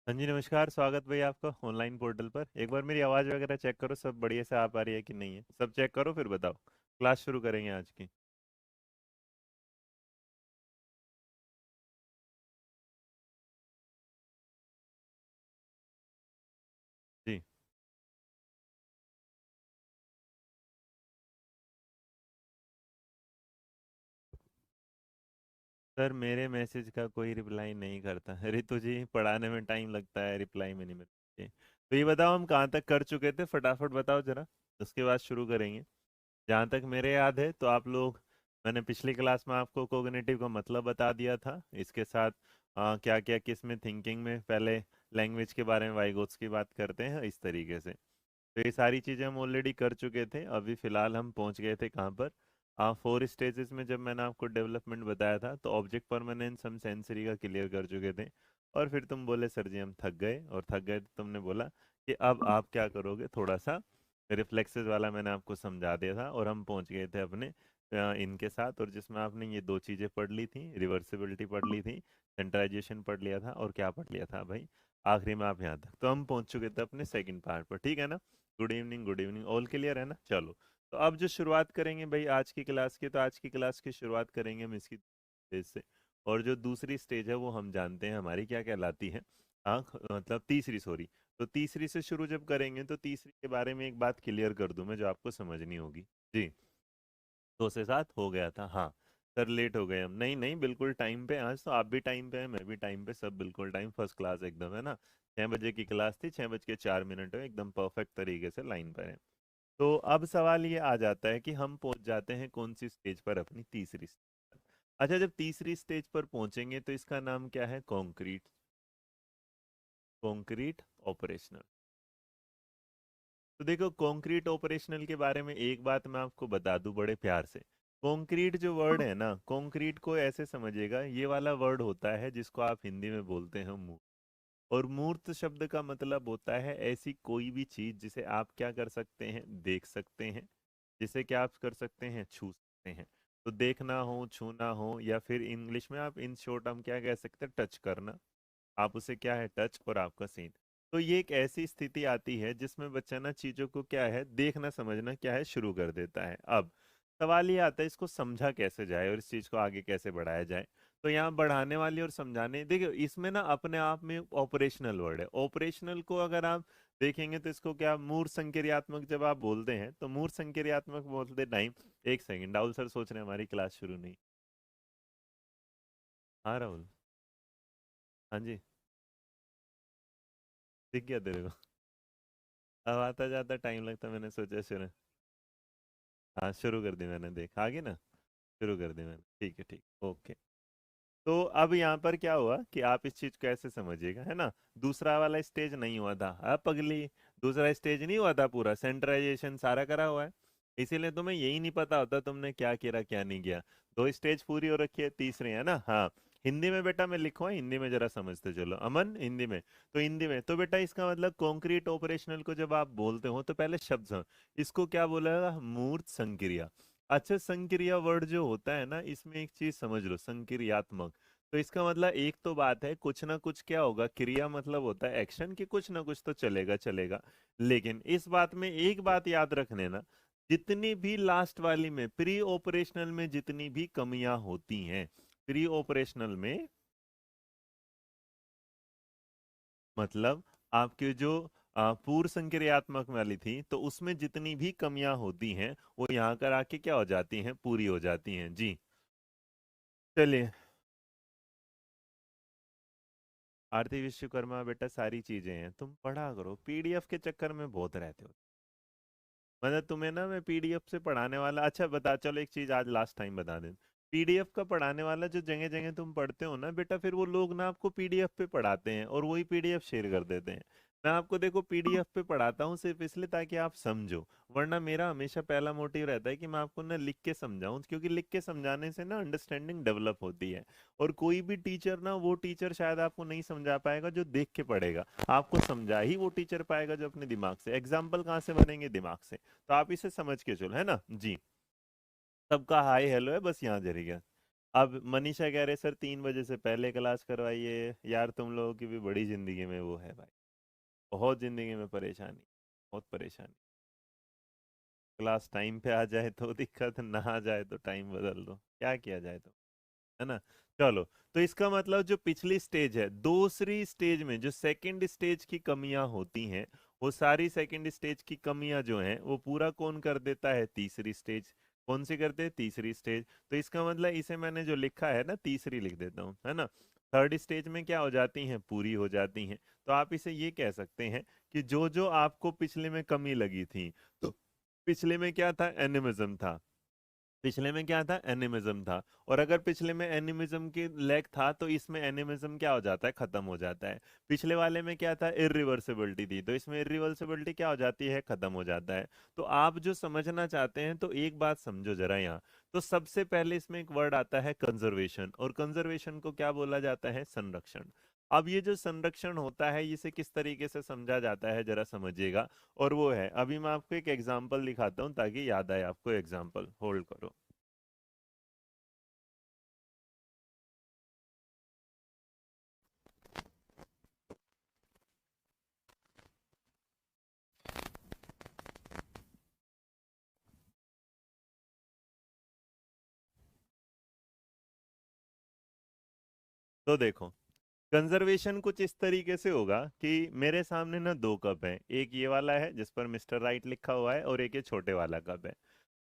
हाँ जी, नमस्कार। स्वागत भाई आपका ऑनलाइन पोर्टल पर। एक बार मेरी आवाज़ वगैरह चेक करो, सब बढ़िया से आ पा रही है कि नहीं है। सब चेक करो फिर बताओ। क्लास शुरू करेंगे आज की। जी सर, मेरे मैसेज का कोई रिप्लाई नहीं करता। रितु जी, पढ़ाने में टाइम लगता है, रिप्लाई में नहीं मिलता। जी, तो ये बताओ हम कहाँ तक कर चुके थे, फटाफट बताओ जरा। उसके बाद शुरू करेंगे। जहाँ तक मेरे याद है तो आप लोग, मैंने पिछली क्लास में आपको कोग्निटिव का मतलब बता दिया था। इसके साथ क्या क्या किस में थिंकिंग में पहले लैंग्वेज के बारे में वाइगोट्स की बात करते हैं इस तरीके से। तो ये सारी चीज़ें हम ऑलरेडी कर चुके थे। अभी फ़िलहाल हम पहुंच गए थे कहाँ पर? 4 स्टेजेस में जब मैंने आपको डेवलपमेंट बताया था तो ऑब्जेक्ट परमानेंस हम सेंसरी का क्लियर कर चुके थे। और फिर तुम बोले सर जी हम थक गए, और थक गए तो तुमने बोला कि अब आप क्या करोगे, थोड़ा सा रिफ्लेक्सेस वाला मैंने आपको समझा दिया था। और हम पहुंच गए थे अपने इनके साथ, और जिसमें आपने ये दो चीज़ें पढ़ ली थी, रिवर्सिबिलिटी पढ़ ली थी, सेंट्राइजेशन पढ़ लिया था, और क्या पढ़ लिया था भाई, आखिरी में आप यहाँ तक। तो हम पहुंच चुके थे अपने सेकंड पार्ट पर, ठीक है ना? Good evening, good evening, all clear है ना? चलो, तो अब जो शुरुआत करेंगे भाई आज की क्लास की, तो आज की क्लास की शुरुआत करेंगे हम इसकी स्टेज से। और जो दूसरी स्टेज है वो हम जानते हैं हमारी क्या कहलाती है। आँख मतलब तीसरी, सॉरी। तो तीसरी से शुरू जब करेंगे तो तीसरी के बारे में एक बात क्लियर कर दूं मैं, जो आपको समझनी होगी। जी, 2 से 7 हो गया था, हाँ। सर लेट हो गए हम, नहीं नहीं, बिल्कुल टाइम पे। आज तो आप भी टाइम पे हैं, मैं भी टाइम पे, सब बिल्कुल टाइम, फर्स्ट क्लास एकदम, है ना? 6 बजे की क्लास थी, 6 बज के 4 मिनट है, एकदम परफेक्ट तरीके से लाइन पर है। तो अब सवाल ये आ जाता है कि हम पहुंच जाते हैं कौन सी स्टेज पर, अपनी तीसरी स्टेज पर। अच्छा, जब तीसरी स्टेज पर पहुंचेंगे तो इसका नाम क्या है? कॉन्क्रीट। Concrete operational. तो देखो, कॉन्क्रीट ऑपरेशनल के बारे में एक बात मैं आपको बता दूं बड़े प्यार से। कॉन्क्रीट जो वर्ड है ना, कॉन्क्रीट को ऐसे समझिएगा, ये वाला वर्ड होता है जिसको आप हिंदी में बोलते हैं मूर्त। और मूर्त शब्द का मतलब होता है ऐसी कोई भी चीज जिसे आप क्या कर सकते हैं, देख सकते हैं। जिसे क्या आप कर सकते हैं, छू सकते हैं। तो देखना हो, छूना हो, या फिर इंग्लिश में आप इन शॉर्ट हम क्या कह सकते हैं, टच करना। आप उसे क्या है, टच, और आपका सीन। तो ये एक ऐसी स्थिति आती है जिसमें बच्चा ना चीजों को क्या है, देखना समझना क्या है, शुरू कर देता है। अब सवाल ये आता है इसको समझा कैसे जाए और इस चीज को आगे कैसे बढ़ाया जाए। तो यहाँ बढ़ाने वाली और समझाने, देखिए इसमें ना अपने आप में ऑपरेशनल वर्ड है। ऑपरेशनल को अगर आप देखेंगे तो इसको क्या, मूर्त संक्रियात्मक जब आप बोलते हैं तो मूर्त संक्रियात्मक बोलते टाइम, एक सेकंड, राहुल सर सोच रहे हैं हमारी क्लास शुरू नहीं। हाँ राहुल। हाँ जी। दिख गया तेरे को? अब आता जाता टाइम लगता, मैंने सोचा शुरू। हाँ शुरू कर दी मैंने, देख आ गई ना। शुरू कर दी मैंने, ठीक है, ठीक, ओके। तो अब यहाँ पर क्या हुआ कि आप इस चीज को ऐसे समझिएगा, है ना? दूसरा वाला स्टेज नहीं हुआ था, अब पगली। दूसरा स्टेज नहीं हुआ था, पूरा सेंट्रलाइजेशन सारा करा हुआ है। इसीलिए तुम्हें यही नहीं पता होता तुमने क्या किया क्या नहीं किया। 2 स्टेज पूरी हो रखी है, तीसरी है ना? हाँ। हिंदी में बेटा मैं लिखूँ, हिंदी में जरा समझते चलो, अमन, हिंदी में। तो हिंदी में तो बेटा इसका मतलब कॉन्क्रीट ऑपरेशनल को जब आप बोलते हो तो पहले शब्द समझ। इसको क्या बोला, मूर्त संक्रिया। अच्छा, संक्रिया वर्ड जो होता है ना, इसमें एक चीज समझ लो, संक्रियात्मक। तो इसका मतलब एक तो बात है, कुछ ना कुछ क्या होगा, क्रिया मतलब होता है एक्शन, की कुछ ना कुछ तो चलेगा चलेगा। लेकिन इस बात में एक बात याद रख लेना, जितनी भी लास्ट वाली में प्री ऑपरेशनल में जितनी भी कमियां होती हैं, प्री ऑपरेशनल में मतलब आपके जो पूर्व संक्रियात्मक वाली थी, तो उसमें जितनी भी कमियां होती हैं वो यहाँ कर आके क्या हो जाती हैं, पूरी हो जाती हैं। जी, चलिए। आरती विश्वकर्मा बेटा सारी चीजें हैं, तुम पढ़ा करो, पीडीएफ के चक्कर में बहुत रहते हो। मतलब तुम्हें ना मैं पीडीएफ से पढ़ाने वाला, अच्छा बता, चलो एक चीज आज लास्ट टाइम बता दें। पीडीएफ का पढ़ाने वाला जो जगह जगह तुम पढ़ते हो ना बेटा, फिर वो लोग ना आपको पीडीएफ पे पढ़ाते हैं और वही पीडीएफ शेयर कर देते हैं। मैं आपको देखो पीडीएफ पे पढ़ाता हूँ सिर्फ इसलिए ताकि आप समझो। वरना मेरा हमेशा पहला मोटिव रहता है कि मैं आपको ना लिख के समझाऊं, क्योंकि लिख के समझाने से ना अंडरस्टैंडिंग डेवलप होती है। और कोई भी टीचर ना, वो टीचर शायद आपको नहीं समझा पाएगा जो देख के पढ़ेगा। आपको समझा ही वो टीचर पाएगा जो अपने दिमाग से। एग्जाम्पल कहाँ से बनेंगे, दिमाग से। तो आप इसे समझ के चलो, है ना? जी। सबका हाय हेलो है, बस यहाँ जरिएगा। अब मनीषा कह रहे सर 3 बजे से पहले क्लास करवाइए। यार तुम लोगों की भी बड़ी जिंदगी में वो है भाई, बहुत जिंदगी में परेशानी, बहुत परेशानी। क्लास टाइम पे आ जाए तो दिक्कत, ना आ जाए तो टाइम बदल दो, क्या किया जाए तो, है ना। चलो, तो इसका मतलब जो पिछली स्टेज है, दूसरी स्टेज में जो सेकंड स्टेज की कमियां होती हैं, वो सारी सेकंड स्टेज की कमियां जो हैं वो पूरा कौन कर देता है, तीसरी स्टेज। कौन सी करते हैं, तीसरी स्टेज। तो इसका मतलब इसे मैंने जो लिखा है ना, तीसरी लिख देता हूँ, है ना। थर्ड स्टेज में क्या हो जाती हैं, पूरी हो जाती हैं। तो आप इसे ये कह सकते हैं कि जो जो आपको पिछले में कमी लगी थी, तो पिछले में क्या था, एनिमिज्म था। पिछले में क्या था, एनिमिज्म था। और अगर पिछले में एनिमिज्म की लैक था, तो इसमें एनिमिज्म क्या हो जाता है, खत्म हो जाता है। पिछले वाले में क्या था, इरिवर्सिबिलिटी थी, तो इसमें इरिवर्सिबिलिटी क्या हो जाती है, खत्म हो जाता है। तो आप जो समझना चाहते हैं, तो एक बात समझो जरा यहाँ। तो सबसे पहले इसमें एक वर्ड आता है कंजर्वेशन, और कंजर्वेशन को क्या बोला जाता है, संरक्षण। अब ये जो संरक्षण होता है, इसे किस तरीके से समझा जाता है, जरा समझिएगा। और वो है, अभी मैं आपको एक एग्जांपल दिखाता हूँ ताकि याद आए आपको। एग्जांपल होल्ड करो। तो देखो, कंजर्वेशन कुछ इस तरीके से होगा कि मेरे सामने ना दो कप हैं, एक ये वाला है जिस पर मिस्टर राइट लिखा हुआ है, और एक ये छोटे वाला कप है।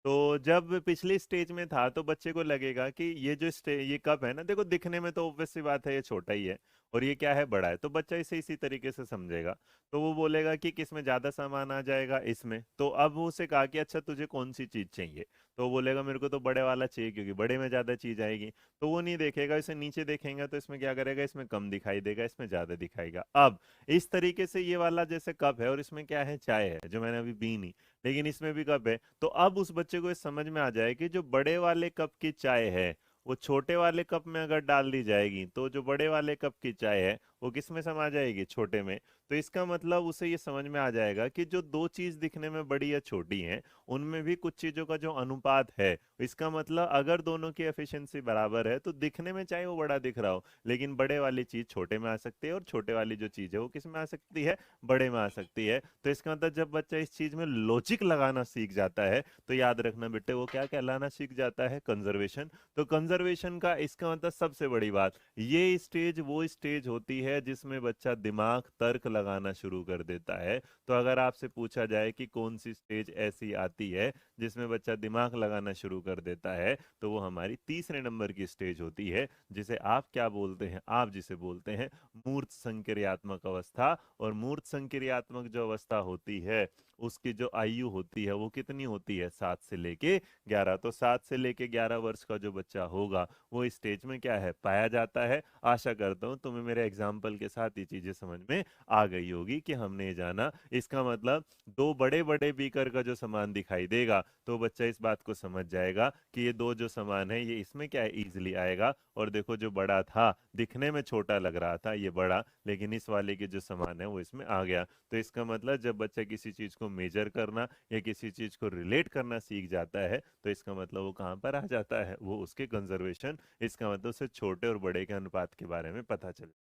तो जब पिछली स्टेज में था, तो बच्चे को लगेगा कि ये कप है ना, देखो दिखने में तो ऑब्वियस सी बात है, ये छोटा ही है, और ये क्या है, बड़ा है। तो बच्चा इसे इसी तरीके से समझेगा। तो वो बोलेगा कि किसमें ज्यादा सामान आ जाएगा, इसमें। तो अब वो उसे कहा कि अच्छा तुझे कौन सी चीज चाहिए। तो वो बोलेगा मेरे को तो बड़े वाला चाहिए, क्योंकि बड़े में ज्यादा चीज आएगी। तो वो नहीं देखेगा, इसे नीचे देखेगा, तो इसमें क्या करेगा, इसमें कम दिखाई देगा, इसमें ज्यादा दिखाएगा। अब इस तरीके से ये वाला जैसे कप है, और इसमें क्या है, चाय है, जो मैंने अभी पी नहीं, लेकिन इसमें भी कप है। तो अब उस बच्चे को ये समझ में आ जाए कि जो बड़े वाले कप की चाय है, वो छोटे वाले कप में अगर डाल दी जाएगी, तो जो बड़े वाले कप की चाय है, वो किस में समा जाएगी, छोटे में। तो इसका मतलब उसे ये समझ में आ जाएगा कि जो दो चीज दिखने में बड़ी या छोटी हैं, उनमें भी कुछ चीजों का जो अनुपात है। इसका मतलब अगर दोनों की एफिशिएंसी बराबर है, तो दिखने में चाहे वो बड़ा दिख रहा हो, लेकिन बड़े वाली चीज छोटे में आ सकती है, और छोटे वाली जो चीज है वो किस में आ सकती है, बड़े में आ सकती है। तो इसका मतलब जब बच्चा इस चीज में लॉजिक लगाना सीख जाता है, तो याद रखना बेटे, वो क्या कहलाना सीख जाता है, कंजर्वेशन। तो कंजर्वेशन का इसका मतलब सबसे बड़ी बात, ये स्टेज वो स्टेज होती है जिसमें बच्चा दिमाग तर्क लगाना शुरू कर देता है। तो अगर आपसे पूछा जाए कि कौन सी स्टेज ऐसी आती है जिसमें बच्चा दिमाग लगाना शुरू कर देता है, तो वो हमारी तीसरे नंबर की स्टेज होती है, जिसे आप क्या बोलते हैं, आप जिसे बोलते हैं मूर्त संक्रियात्मक अवस्था। और मूर्त संक्रियात्मक जो अवस्था होती है, उसकी जो आयु होती है वो कितनी होती है, 7 से लेके 11। तो 7 से लेके 11 वर्ष का जो बच्चा होगा, वो इस स्टेज में क्या है, पाया जाता है। आशा करता हूँ तुम्हें मेरे एग्जाम्पल के साथ ये चीजें समझ में आ गई होगी कि हमने ये जाना। इसका मतलब दो बड़े बड़े बीकर का जो सामान दिखाई देगा, तो बच्चा इस बात को समझ जाएगा कि ये दो जो सामान है, ये इसमें क्या है, इजिली आएगा। और देखो, जो बड़ा था, दिखने में छोटा लग रहा था ये बड़ा, लेकिन इस वाले की जो सामान है वो इसमें आ गया। तो इसका मतलब जब बच्चा किसी चीज को मेजर करना या किसी चीज को रिलेट करना सीख जाता है, तो इसका मतलब वो कहाँ पर आ जाता है, वो उसके कंजर्वेशन। इसका मतलब उसे छोटे और बड़े के अनुपात के बारे में पता चले।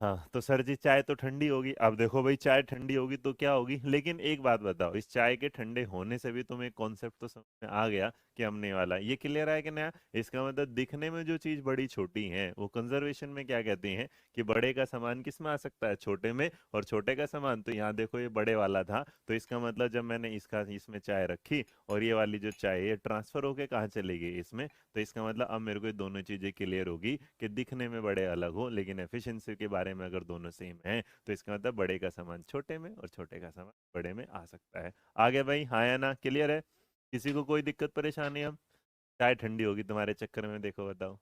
हाँ, तो सर जी चाय तो ठंडी होगी। अब देखो भाई, चाय ठंडी होगी तो क्या होगी, लेकिन एक बात बताओ, इस चाय के ठंडे होने से भी तुम्हें कॉन्सेप्ट तो समझ में आ गया कि हमने वाला ये क्लियर है कि नया। इसका मतलब दिखने में जो चीज बड़ी छोटी है, वो कंजर्वेशन में क्या कहते हैं, कि बड़े का सामान किस में आ सकता है, छोटे में। और छोटे का सामान, तो यहाँ देखो ये बड़े वाला था, तो इसका मतलब जब मैंने इसका इसमें चाय रखी, और ये वाली जो चाय है, ये ट्रांसफर होके कहाँ चली गई, इसमें। तो इसका मतलब अब मेरे को ये दोनों चीजें क्लियर होगी कि दिखने में बड़े अलग हो, लेकिन एफिशिएंसी के बारे में अगर दोनों सेम हैं, तो इसका मतलब बड़े का सामान छोटे में और छोटे का सामान बड़े में आ सकता है। आगे भाई, हाँ या ना, क्लियर है, किसी को कोई दिक्कत परेशानी। अब चाय ठंडी होगी तुम्हारे चक्कर में, देखो बताओ।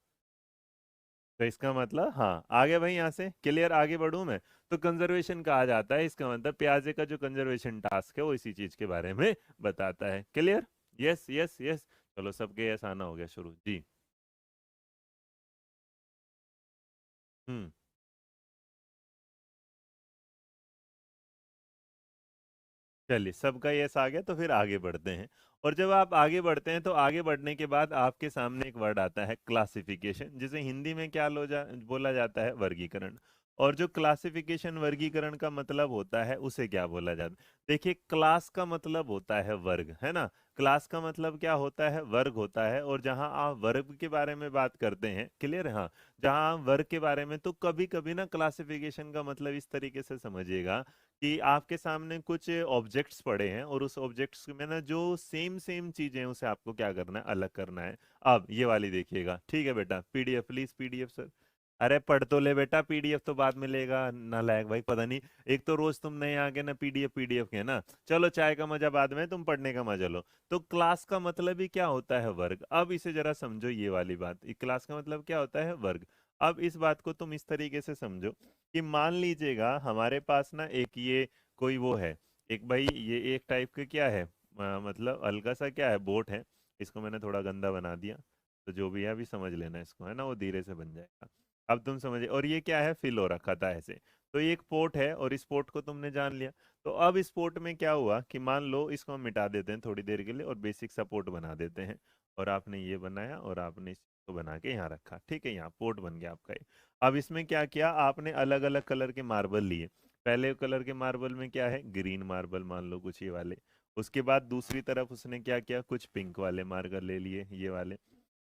तो इसका मतलब हाँ, आगे भाई, यहाँ से क्लियर, आगे बढ़ूं मैं। तो कंजर्वेशन कहा जाता है, इसका मतलब प्याजे का जो कंजर्वेशन टास्क है, वो इसी चीज के बारे में बताता है। Clear, yes yes yes. चलो, सबके यस आना हो गया शुरू जी। हम्म। चलिए, सबका यस आ गया तो फिर आगे बढ़ते हैं। और जब आप आगे बढ़ते हैं तो आगे बढ़ने के बाद आपके सामने एक वर्ड आता है क्लासिफिकेशन, जिसे हिंदी में क्या बोला जाता है, वर्गीकरण। और जो क्लासिफिकेशन वर्गीकरण का मतलब होता है उसे क्या बोला जाता है? देखिए, क्लास का मतलब होता है वर्ग, है ना। क्लास का मतलब क्या होता है? वर्ग होता है। और जहां आप वर्ग के बारे में बात करते हैं, क्लियर है, हाँ, जहां आप वर्ग के बारे में, तो कभी कभी ना क्लासिफिकेशन का मतलब इस तरीके से समझिएगा कि आपके सामने कुछ ऑब्जेक्ट्स पड़े हैं और उस ऑब्जेक्ट्स में ना जो सेम सेम चीजें हैं उसे आपको क्या करना है, अलग करना है। अब ये वाली देखिएगा, ठीक है बेटा, पीडीएफ प्लीज, पीडीएफ सर। अरे पढ़ तो ले बेटा, पीडीएफ तो बाद में लेगा, नालायक भाई, पता नहीं। एक तो रोज तुम नए आ गए ना, पीडीएफ पीडीएफ के ना। चलो, चाय का मजा बाद में, तुम पढ़ने का मजा लो। तो क्लास का मतलब ही क्या होता है? वर्ग। अब इसे जरा समझो, ये वाली बात, क्लास का मतलब क्या होता है? वर्ग। अब इस बात को तुम इस तरीके से समझो कि मान लीजिएगा हमारे पास ना एक ये कोई वो है, एक भाई ये एक टाइप का क्या है, मतलब हल्का सा क्या है, बोट है। इसको मैंने थोड़ा गंदा बना दिया, तो जो भी है अभी समझ लेना इसको, है ना, वो धीरे से बन जाएगा। अब तुम समझे। और ये क्या है, फिल हो रखा था ऐसे। तो ये एक पोर्ट है और इस पोर्ट को तुमने जान लिया। तो अब इस पोर्ट में क्या हुआ कि मान लो इसको हम मिटा देते हैं थोड़ी देर के लिए और बेसिक सा पोर्ट बना देते हैं। और आपने ये बनाया और आपने इसको बना के यहाँ रखा, ठीक है, यहाँ पोर्ट बन गया आपका ये। अब इसमें क्या किया आपने, अलग अलग कलर के मार्बल लिए। पहले कलर के मार्बल में क्या है, ग्रीन मार्बल मान लो कुछ ये वाले। उसके बाद दूसरी तरफ उसने क्या किया, कुछ पिंक वाले मार्बल ले लिए, ये वाले।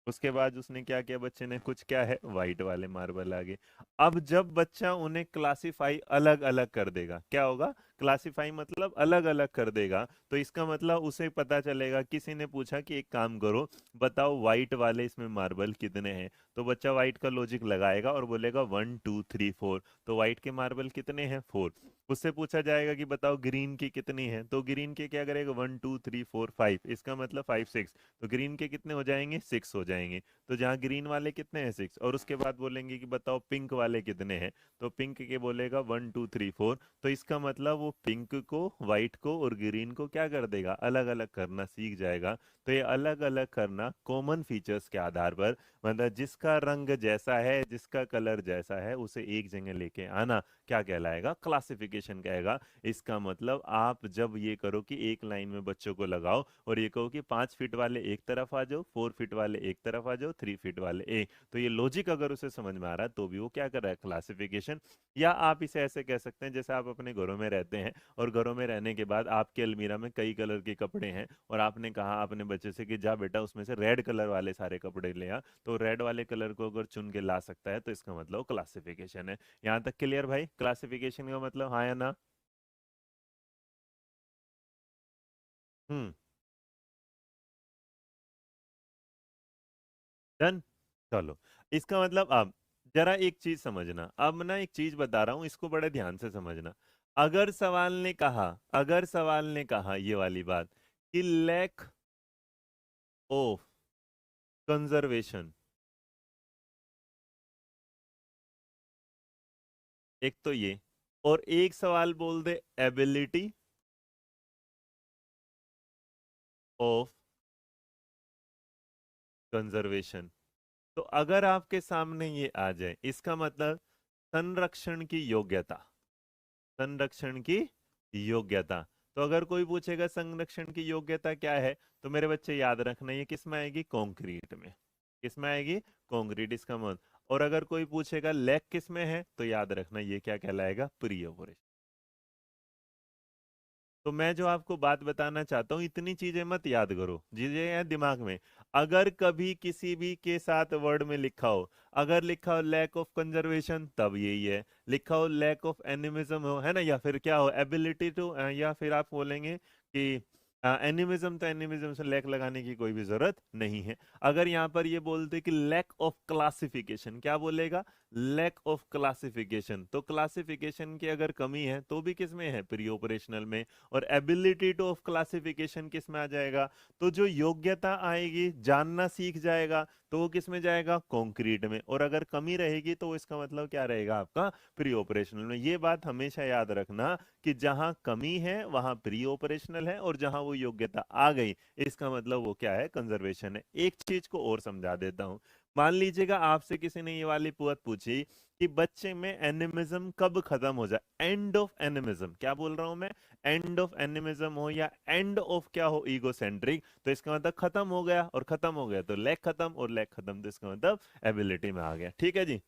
उसके बाद उसने क्या किया, बच्चे ने कुछ क्या है, व्हाइट वाले मार्बल आ गए। अब जब बच्चा उन्हें क्लासिफाई अलग अलग कर देगा, क्या होगा, क्लासिफाई मतलब अलग अलग कर देगा, तो इसका मतलब उसे पता चलेगा, किसी ने पूछा कि एक काम करो, बताओ व्हाइट वाले इसमें मार्बल कितने हैं। तो बच्चा व्हाइट का लॉजिक लगाएगा और बोलेगा 1 2 3 4। तो व्हाइट के मार्बल कितने हैं, 4। उससे पूछा जाएगा कि बताओ ग्रीन की कितनी है, तो ग्रीन के क्या करेगा, 1 2 3 4 5, इसका मतलब 5 6। तो ग्रीन के कितने हो जाएंगे, 6 हो जाएंगे। तो जहाँ ग्रीन वाले कितने हैं, 6। और उसके बाद बोलेंगे कि बताओ पिंक वाले कितने हैं, तो पिंक के बोलेगा 1 2 3 4। तो इसका मतलब वो पिंक को, व्हाइट को और ग्रीन को क्या कर देगा, अलग अलग करना सीख जाएगा। तो ये अलग अलग करना कॉमन फीचर्स के आधार पर, मतलब जिसका रंग जैसा है, जिसका कलर जैसा है, उसे एक जगह लेके आना क्या कहलाएगा, क्लासिफिकेशन कहेगा। इसका मतलब आप जब ये करो कि एक लाइन में बच्चों को लगाओ और ये कहो कि 5 फीट वाले एक तरफ आ जाओ, 4 फीट वाले एक तरफ आ जाओ, 3 फीट वाले एक, तो ये लॉजिक अगर उसे समझ में आ रहा है तो भी वो क्या कर रहा है, क्लासिफिकेशन। या आप इसे ऐसे कह सकते हैं, जैसे आप अपने घरों में रहते हैं और घरों में रहने के बाद आपके अलमीरा में कई कलर के कपड़े हैं और आपने कहा अपने बच्चे से कि जा बेटा उसमें से रेड कलर वाले सारे कपड़े ले आ, तो रेड वाले कलर को अगर चुन के ला सकता है तो इसका मतलब क्लासिफिकेशन है। यहाँ तक क्लियर भाई, क्लासिफिकेशन का मतलब, हाँ या ना? हम्म। डन। चलो, इसका मतलब अब जरा एक चीज समझना, अब ना एक चीज बता रहा हूं, इसको बड़े ध्यान से समझना। अगर सवाल ने कहा, अगर सवाल ने कहा ये वाली बात कि लैक ऑफ कंजर्वेशन, एक तो ये, और एक सवाल बोल दे एबिलिटी ऑफ कंजर्वेशन, तो अगर आपके सामने ये आ जाए, इसका मतलब संरक्षण की योग्यता, संरक्षण की योग्यता। तो अगर कोई पूछेगा संरक्षण की योग्यता क्या है, तो मेरे बच्चे याद रखना ये किस में आएगी, कंक्रीट में। किस में आएगी, कंक्रीट, इसका मतलब। और अगर कोई पूछेगा लैक किस में है, तो याद रखना ये क्या कहलाएगा, प्री ऑपरेशन। तो मैं जो आपको बात बताना चाहता हूँ, इतनी चीजें मत याद करो, चीजें हैं दिमाग में। अगर कभी किसी भी के साथ वर्ड में लिखा हो, अगर लिखा हो लैक ऑफ कंजर्वेशन, तब यही है। लिखा हो लैक ऑफ एनिमिज्म हो, है ना, या फिर क्या हो, एबिलिटी टू, या फिर आप बोलेंगे कि एनिमिज्म, तो एनिमिज्म से लैक लगाने की कोई भी जरूरत नहीं है। अगर यहाँ पर ये बोलते कि लैक ऑफ क्लासिफिकेशन, क्या बोलेगा, लैक ऑफ क्लासिफिकेशन, तो क्लासिफिकेशन की अगर कमी है तो भी किस में है, प्री ऑपरेशनल में। और एबिलिटी टू ऑफ क्लासिफिकेशन किस में आ जाएगा, तो जो योग्यता आएगी, जानना सीख जाएगा, तो वो किस में जाएगा, कॉन्क्रीट में। और अगर कमी रहेगी तो इसका मतलब क्या रहेगा आपका, प्री ऑपरेशनल में। ये बात हमेशा याद रखना कि जहां कमी है वहां प्री ऑपरेशनल है, और जहां वो योग्यता आ गई इसका मतलब वो क्या है, कंजर्वेशन है। एक चीज को और समझा देता हूं। मान लीजिएगा आपसे किसी ने ये वाली पुअत पूछी कि बच्चे में एनिमिज्म कब खत्म हो जाए, एंड ऑफ एनिमिज्म, क्या बोल रहा हूं मैं, एंड ऑफ एनिमिज्म हो या एंड ऑफ क्या हो, ईगोसेंट्रिक, तो इसका मतलब खत्म हो गया, और खत्म हो गया तो लैक खत्म, और लैक खत्म तो इसका मतलब एबिलिटी में आ गया। ठीक है जी।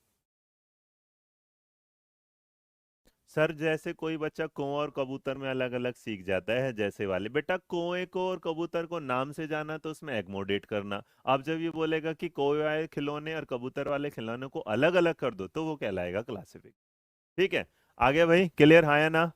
सर जैसे कोई बच्चा कौवा और कबूतर में अलग अलग सीख जाता है, जैसे वाले बेटा कौवे को और कबूतर को नाम से जाना तो उसमें एकोमोडेट करना। अब जब ये बोलेगा कि कौवे वाले खिलौने और कबूतर वाले खिलौने को अलग अलग कर दो तो वो कहलाएगा क्लासिफिक। ठीक है, आगे भाई, क्लियर है या ना।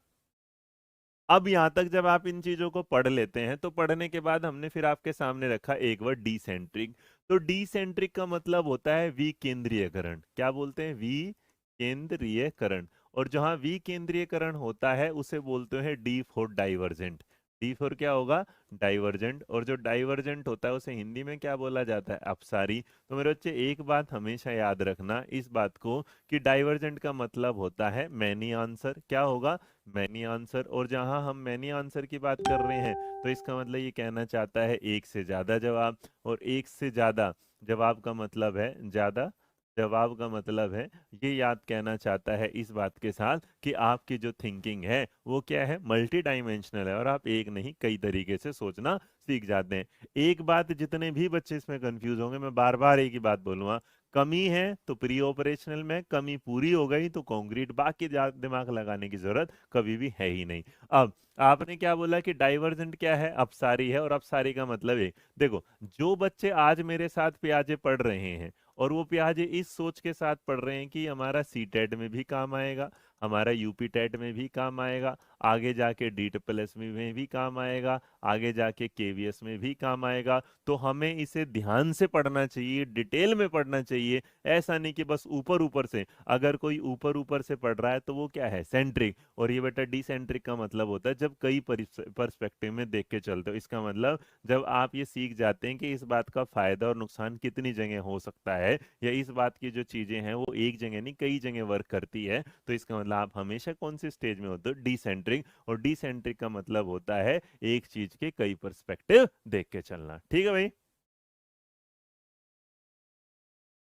अब यहां तक जब आप इन चीजों को पढ़ लेते हैं तो पढ़ने के बाद हमने फिर आपके सामने रखा एक वर्ड डीसेंट्रिक। तो डीसेंट्रिक का मतलब होता है विकेंद्रीयकरण। क्या बोलते हैं, विकेंद्रीयकरण। और जहां विकेंद्रीयकरण होता है उसे बोलते हैं D for divergent. D for क्या होगा, डाइवर्जेंट। और जो डाइवर्जेंट होता है उसे हिंदी में क्या बोला जाता है, अपसारी। तो मेरे बच्चे एक बात हमेशा याद रखना इस बात को कि डाइवर्जेंट का मतलब होता है मैनी आंसर। क्या होगा, मैनी आंसर। और जहां हम मैनी आंसर की बात कर रहे हैं तो इसका मतलब ये कहना चाहता है एक से ज्यादा जवाब। और एक से ज्यादा जवाब का मतलब है ज्यादा जवाब का मतलब है, ये याद कहना चाहता है इस बात के साथ कि आपकी जो थिंकिंग है वो क्या है, मल्टी डायमेंशनल है, और आप एक नहीं कई तरीके से सोचना सीख जाते हैं। एक बात जितने भी बच्चे इसमें कंफ्यूज होंगे, मैं बार बार एक ही बात बोलूंगा, कमी है तो प्री ऑपरेशनल में, कमी पूरी हो गई तो कंक्रीट, बाकी दिमाग लगाने की जरूरत कभी भी है ही नहीं। अब आपने क्या बोला कि डाइवर्जेंट क्या है, अपसारी है, और अपसारी का मतलब है, देखो जो बच्चे आज मेरे साथ प्याजे पढ़ रहे हैं और वो प्याजे इस सोच के साथ पढ़ रहे हैं कि हमारा सी टेट में भी काम आएगा, हमारा यूपी टेट में भी काम आएगा, आगे जाके डी प्लस में भी काम आएगा, आगे जाके केवीएस में भी काम आएगा, तो हमें इसे ध्यान से पढ़ना चाहिए, डिटेल में पढ़ना चाहिए। ऐसा नहीं कि बस ऊपर ऊपर से, अगर कोई ऊपर ऊपर से पढ़ रहा है तो वो क्या है, सेंट्रिक। और ये बेटा डिसेंट्रिक का मतलब होता है जब कई पर्सपेक्टिव में देख के चलते हो। इसका मतलब जब आप ये सीख जाते हैं कि इस बात का फायदा और नुकसान कितनी जगह हो सकता है, या इस बात की जो चीजें हैं वो एक जगह नहीं कई जगह वर्क करती है, तो इसका मतलब आप हमेशा कौन सी स्टेज में होते हो, डिसेंट्रिक। और डिसेंट्रिक का मतलब होता है एक चीज के कई पर्सपेक्टिव देख के चलना। ठीक है भाई।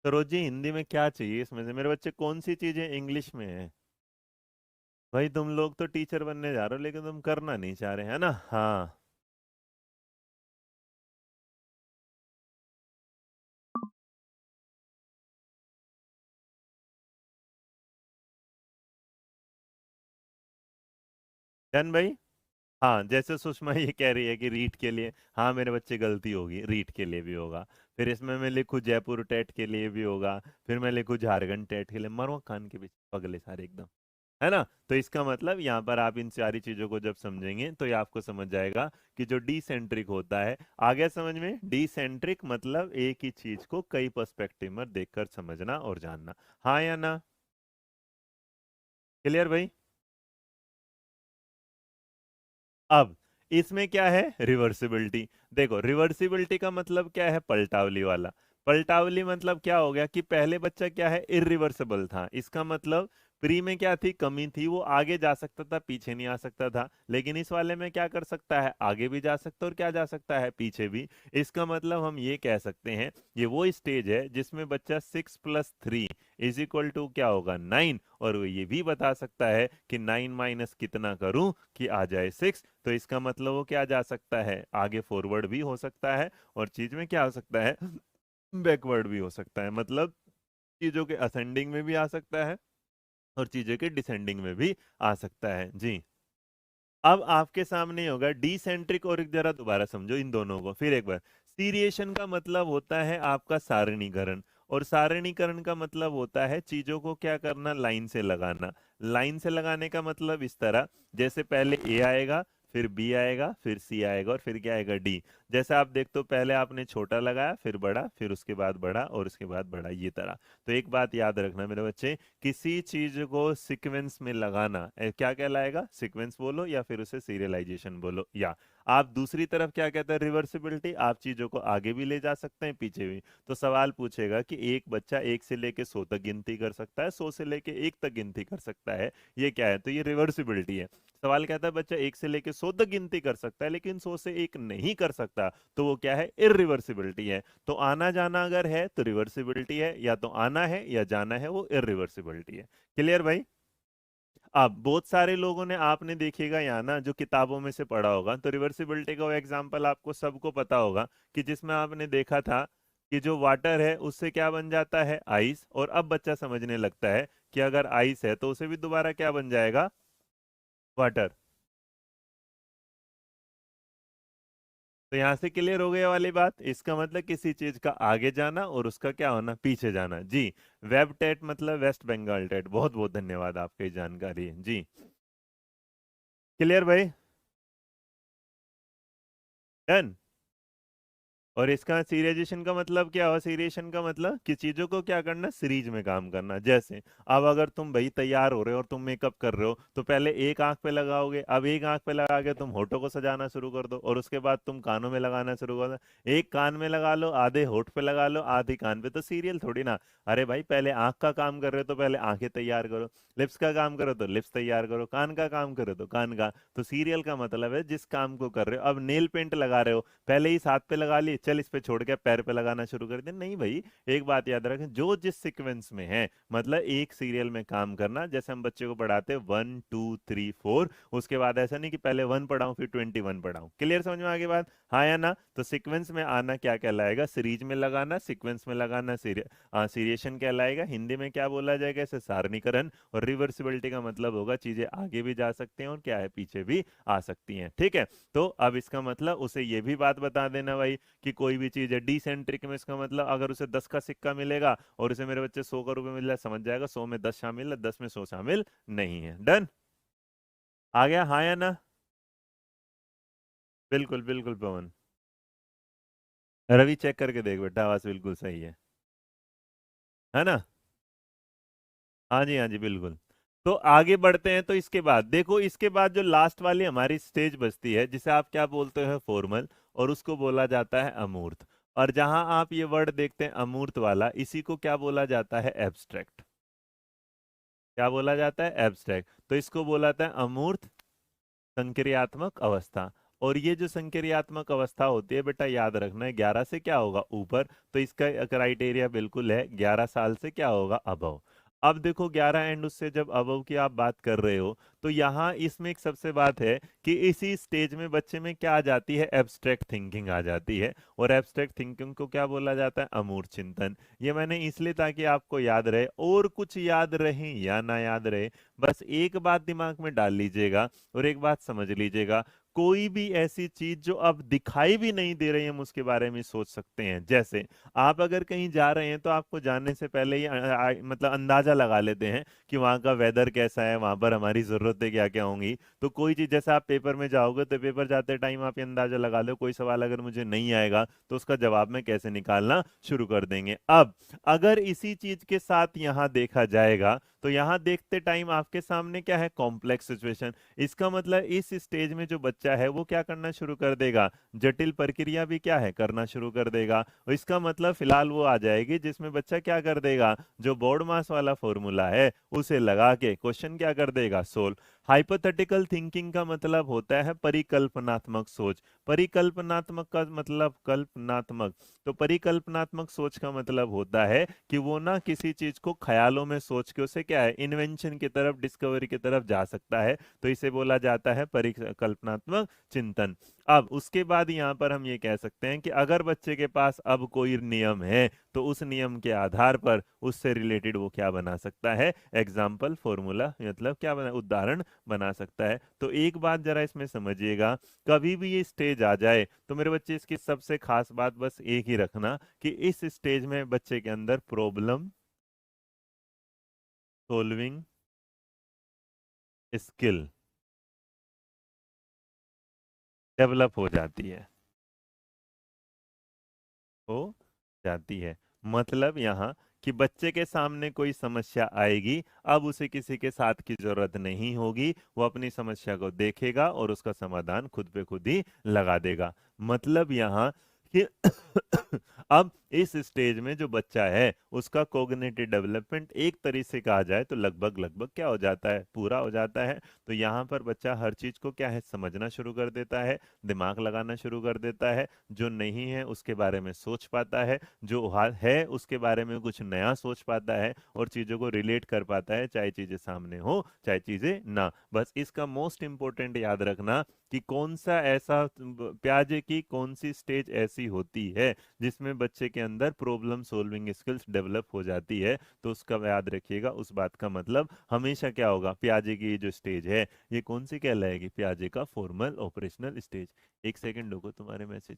सरोज जी हिंदी में क्या चाहिए इसमें से, मेरे बच्चे कौन सी चीजें इंग्लिश में है। भाई तुम लोग तो टीचर बनने जा रहे हो लेकिन तुम करना नहीं चाह रहे, है ना। हाँ, डन भाई। हाँ, जैसे सुषमा ये कह रही है कि रीट के लिए, हाँ मेरे बच्चे गलती होगी, रीट के लिए भी होगा। फिर इसमें मैं लिखूँ जयपुर टेट के लिए भी होगा, फिर मैं लिखूँ झारखंड टेट के लिए, मरो कान के पीछे पगले सारे एकदम, है ना। तो इसका मतलब यहाँ पर आप इन सारी चीजों को जब समझेंगे तो ये आपको समझ जाएगा कि जो डिसेंट्रिक होता है, आ गया समझ में, डिसेंट्रिक मतलब एक ही चीज को कई पर्सपेक्टिव में देखकर समझना और जानना। हाँ या ना, क्लियर भाई। अब इसमें क्या है, रिवर्सिबिलिटी। देखो रिवर्सिबिलिटी का मतलब क्या है, पलटावली वाला। पलटावली मतलब क्या हो गया कि पहले बच्चा क्या है, इरिवर्सिबल था, इसका मतलब प्री में क्या थी, कमी थी, वो आगे जा सकता था पीछे नहीं आ सकता था। लेकिन इस वाले में क्या कर सकता है, आगे भी जा सकता है और क्या जा सकता है, पीछे भी। इसका मतलब हम ये कह सकते हैं ये वो स्टेज है जिसमें बच्चा 6 + 3 इज इक्वल टू क्या होगा, 9। और वो ये भी बता सकता है कि 9 माइनस कितना करूं कि आ जाए 6। तो इसका मतलब वो क्या जा सकता है, आगे फॉरवर्ड भी हो सकता है, और चीज में क्या हो सकता है, बैकवर्ड भी हो सकता है। मतलब चीजों के असेंडिंग में भी आ सकता है और चीजों के डिसेंडिंग में भी आ सकता है जी। अब आपके सामने ही होगा डिसेंट्रिक, और एक जरा दोबारा समझो इन दोनों को फिर एक बार। सीरिएशन का मतलब होता है आपका सारणीकरण, और सारणीकरण का मतलब होता है चीजों को क्या करना, लाइन से लगाना। लाइन से लगाने का मतलब इस तरह, जैसे पहले ए आएगा, फिर बी आएगा, फिर सी आएगा, और फिर क्या आएगा, डी। जैसे आप देखते हो पहले आपने छोटा लगाया, फिर बड़ा, फिर उसके बाद बड़ा, और उसके बाद बड़ा, ये तरह। तो एक बात याद रखना मेरे बच्चे, किसी चीज को सीक्वेंस में लगाना क्या कहलाएगा, सीक्वेंस बोलो या फिर उसे सीरियलाइजेशन बोलो। या आप दूसरी तरफ क्या कहते हैं, रिवर्सिबिलिटी, आप चीजों को आगे भी ले जा सकते हैं पीछे भी। तो सवाल पूछेगा कि एक बच्चा 1 से लेके 100 तक गिनती कर सकता है, 100 से लेके 1 तक गिनती कर सकता है, ये क्या है, तो ये रिवर्सिबिलिटी है। सवाल कहता है बच्चा 1 से लेके 100 तक गिनती कर सकता है लेकिन 100 से 1 नहीं कर सकता, तो वो क्या है? इरिवर्सिबिलिटी है। तो आना जाना अगर है तो रिवर्सिबिलिटी है, या तो आना है या जाना है, वो इरिवर्सिबिलिटी है। क्लियर भाई? अब बहुत सारे लोगों ने, आपने देखिएगा यहाँ ना, जो किताबों में से पढ़ा होगा, तो रिवर्सिबिलिटी का वो एग्जाम्पल आपको सबको पता होगा कि जिसमें आपने देखा था कि जो वाटर है उससे क्या बन जाता है? आइस। और अब बच्चा समझने लगता है कि अगर आइस है तो उसे भी दोबारा क्या बन जाएगा? वाटर। तो यहां से क्लियर हो गया वाली बात। इसका मतलब किसी चीज का आगे जाना और उसका क्या होना? पीछे जाना। जी। वेब टेट मतलब वेस्ट बंगाल टेट। बहुत बहुत धन्यवाद, आपकी जानकारी है जी। क्लियर भाई? डन। और इसका सीरियलाइजेशन का मतलब क्या हुआ? सीरियलाइजेशन का मतलब कि चीजों को क्या करना? सीरीज में काम करना। जैसे अब अगर तुम भाई तैयार हो रहे हो और तुम मेकअप कर रहे हो, तो पहले एक आंख पे लगाओगे, अब एक आंख पे लगा के तुम होठों को सजाना शुरू कर दो, और उसके बाद तुम कानों में लगाना शुरू कर दो। एक कान में लगा लो, आधे होठ पे लगा लो, आधी कान पे। तो सीरियल थोड़ी ना। अरे भाई, पहले आंख का काम कर रहे हो तो पहले आंखें तैयार करो, लिप्स का काम करो तो लिप्स तैयार करो, कान का काम करो तो कान का। तो सीरियल का मतलब है जिस काम को कर रहे हो। अब नेल पेंट लगा रहे हो, पहले ही हाथ पे लगा ली, चल इस पे छोड़ के पैर पे लगाना शुरू कर दिया? नहीं भाई, एक बात याद रखें, जो जिस सीक्वेंस में है, मतलब एक सीरियल में काम करना। जैसे हम बच्चे को पढ़ाते हैं 1 2 3 4, उसके बाद ऐसा नहीं कि पहले 1 पढ़ाऊं फिर 21 पढ़ाऊं। क्लियर? समझ में आगे बात? हाँ या ना? तो सीक्वेंस में आना क्या कहलाएगा? सीरीज में लगाना, सीक्वेंस में लगाना सीरिएशन कहलाएगा। हिंदी में क्या बोला जाएगा? इसे सारणीकरण। और रिवर्सिबिलिटी का मतलब होगा चीजें आगे भी जा सकते हैं और क्या है, पीछे भी आ सकती हैं। ठीक है? तो अब इसका मतलब उसे ये भी बात बता देना भाई कि कोई भी चीज है डिसेंट्रिक में, इसका मतलब अगर उसे 10 का सिक्का मिलेगा और उसे मेरे बच्चे 100 का रुपए मिल जाए, समझ जाएगा 100 में 10 शामिल है, 10 में 100 शामिल नहीं है। डन? आ गया? हाँ या ना? बिल्कुल बिल्कुल पवन। रवि चेक करके देख बेटा, आवाज बिल्कुल सही है ना? हाँ जी, हाँ जी, बिल्कुल। तो आगे बढ़ते हैं। तो इसके बाद देखो, इसके बाद जो लास्ट वाली हमारी स्टेज बचती है, जिसे आप क्या बोलते हो? फॉर्मल। और उसको बोला जाता है अमूर्त। और जहां आप ये वर्ड देखते हैं अमूर्त वाला, इसी को क्या बोला जाता है? एब्स्ट्रैक्ट। क्या बोला जाता है? एब्स्ट्रैक्ट। तो इसको बोला जाता है अमूर्त संक्रियात्मक अवस्था। और ये जो संक्रियात्मक अवस्था होती है बेटा, याद रखना है 11 से क्या होगा? ऊपर। तो इसका क्राइटेरिया बिल्कुल है 11 साल से क्या होगा? अबव। अब देखो 11 एंड उससे जब अबव की आप बात कर रहे हो, तो यहाँ इसमें एक सबसे बात है कि इसी स्टेज में बच्चे में क्या आ जाती है? एब्स्ट्रैक्ट थिंकिंग आ जाती है। और एब्स्ट्रैक्ट थिंकिंग को क्या बोला जाता है? अमूर्त चिंतन। ये मैंने इसलिए ताकि आपको याद रहे, और कुछ याद रहे या ना याद रहे, बस एक बात दिमाग में डाल लीजिएगा और एक बात समझ लीजिएगा। कोई भी ऐसी चीज जो अब दिखाई भी नहीं दे रही, हम उसके बारे में सोच सकते हैं। जैसे आप अगर कहीं जा रहे हैं तो आपको जाने से पहले ही मतलब अंदाजा लगा लेते हैं कि वहां का वेदर कैसा है, वहां पर हमारी जरूरतें क्या क्या होंगी। तो कोई चीज, जैसे आप पेपर में जाओगे तो पेपर जाते टाइम आप ये अंदाजा लगा लो, कोई सवाल अगर मुझे नहीं आएगा तो उसका जवाब मैं कैसे निकालना शुरू कर देंगे। अब अगर इसी चीज के साथ यहाँ देखा जाएगा, तो यहाँ देखते टाइम आपके सामने क्या है? Complex situation. इसका मतलब इस स्टेज में जो बच्चा है वो क्या करना शुरू कर देगा? जटिल प्रक्रिया भी क्या है? करना शुरू कर देगा। और इसका मतलब फिलहाल वो आ जाएगी जिसमें बच्चा क्या कर देगा? जो बोर्ड मास वाला फॉर्मूला है उसे लगा के क्वेश्चन क्या कर देगा? सोल्व। हाइपोथेटिकल थिंकिंग का मतलब होता है परिकल्पनात्मक सोच। परिकल्पनात्मक का मतलब कल्पनात्मक। तो परिकल्पनात्मक सोच का मतलब होता है कि वो ना किसी चीज को ख्यालों में सोच के उसे क्या है? इन्वेंशन की तरफ, डिस्कवरी की तरफ जा सकता है। तो इसे बोला जाता है परिकल्पनात्मक चिंतन। अब उसके बाद यहाँ पर हम ये कह सकते हैं कि अगर बच्चे के पास अब कोई नियम है, तो उस नियम के आधार पर उससे रिलेटेड वो क्या बना सकता है? एग्जाम्पल, फॉर्मूला, मतलब क्या बना, उदाहरण बना सकता है। तो एक बात जरा इसमें समझिएगा, कभी भी ये स्टेज आ जाए तो मेरे बच्चे इसकी सबसे खास बात बस एक ही रखना कि इस स्टेज में बच्चे के अंदर प्रॉब्लम सोल्विंग स्किल डेवलप हो जाती है। हो जाती है। मतलब यहाँ कि बच्चे के सामने कोई समस्या आएगी, अब उसे किसी के साथ की जरूरत नहीं होगी, वो अपनी समस्या को देखेगा और उसका समाधान खुद पे खुद ही लगा देगा। मतलब यहाँ कि अब इस स्टेज में जो बच्चा है उसका कॉग्निटिव डेवलपमेंट एक तरीके से कहा जाए तो लगभग लगभग क्या हो जाता है, पूरा हो जाता है। तो यहाँ पर बच्चा हर चीज को क्या है, समझना शुरू कर देता है, दिमाग लगाना शुरू कर देता है, जो नहीं है उसके बारे में सोच पाता है, जो है उसके बारे में कुछ नया सोच पाता है और चीजों को रिलेट कर पाता है, चाहे चीजें सामने हो चाहे चीजें ना। बस इसका मोस्ट इंपॉर्टेंट याद रखना कि कौन सा ऐसा प्याजे की कौन सी स्टेज ऐसी होती है जिसमें बच्चे के अंदर प्रॉब्लम सॉल्विंग स्किल्स डेवलप हो जाती है। तो उसका याद रखिएगा, उस बात का मतलब हमेशा क्या होगा, प्याजे की जो स्टेज है ये कौन सी कहलाएगी, प्याजे का फॉर्मल ऑपरेशनल स्टेज। एक सेकंड रुको, तुम्हारे मैसेज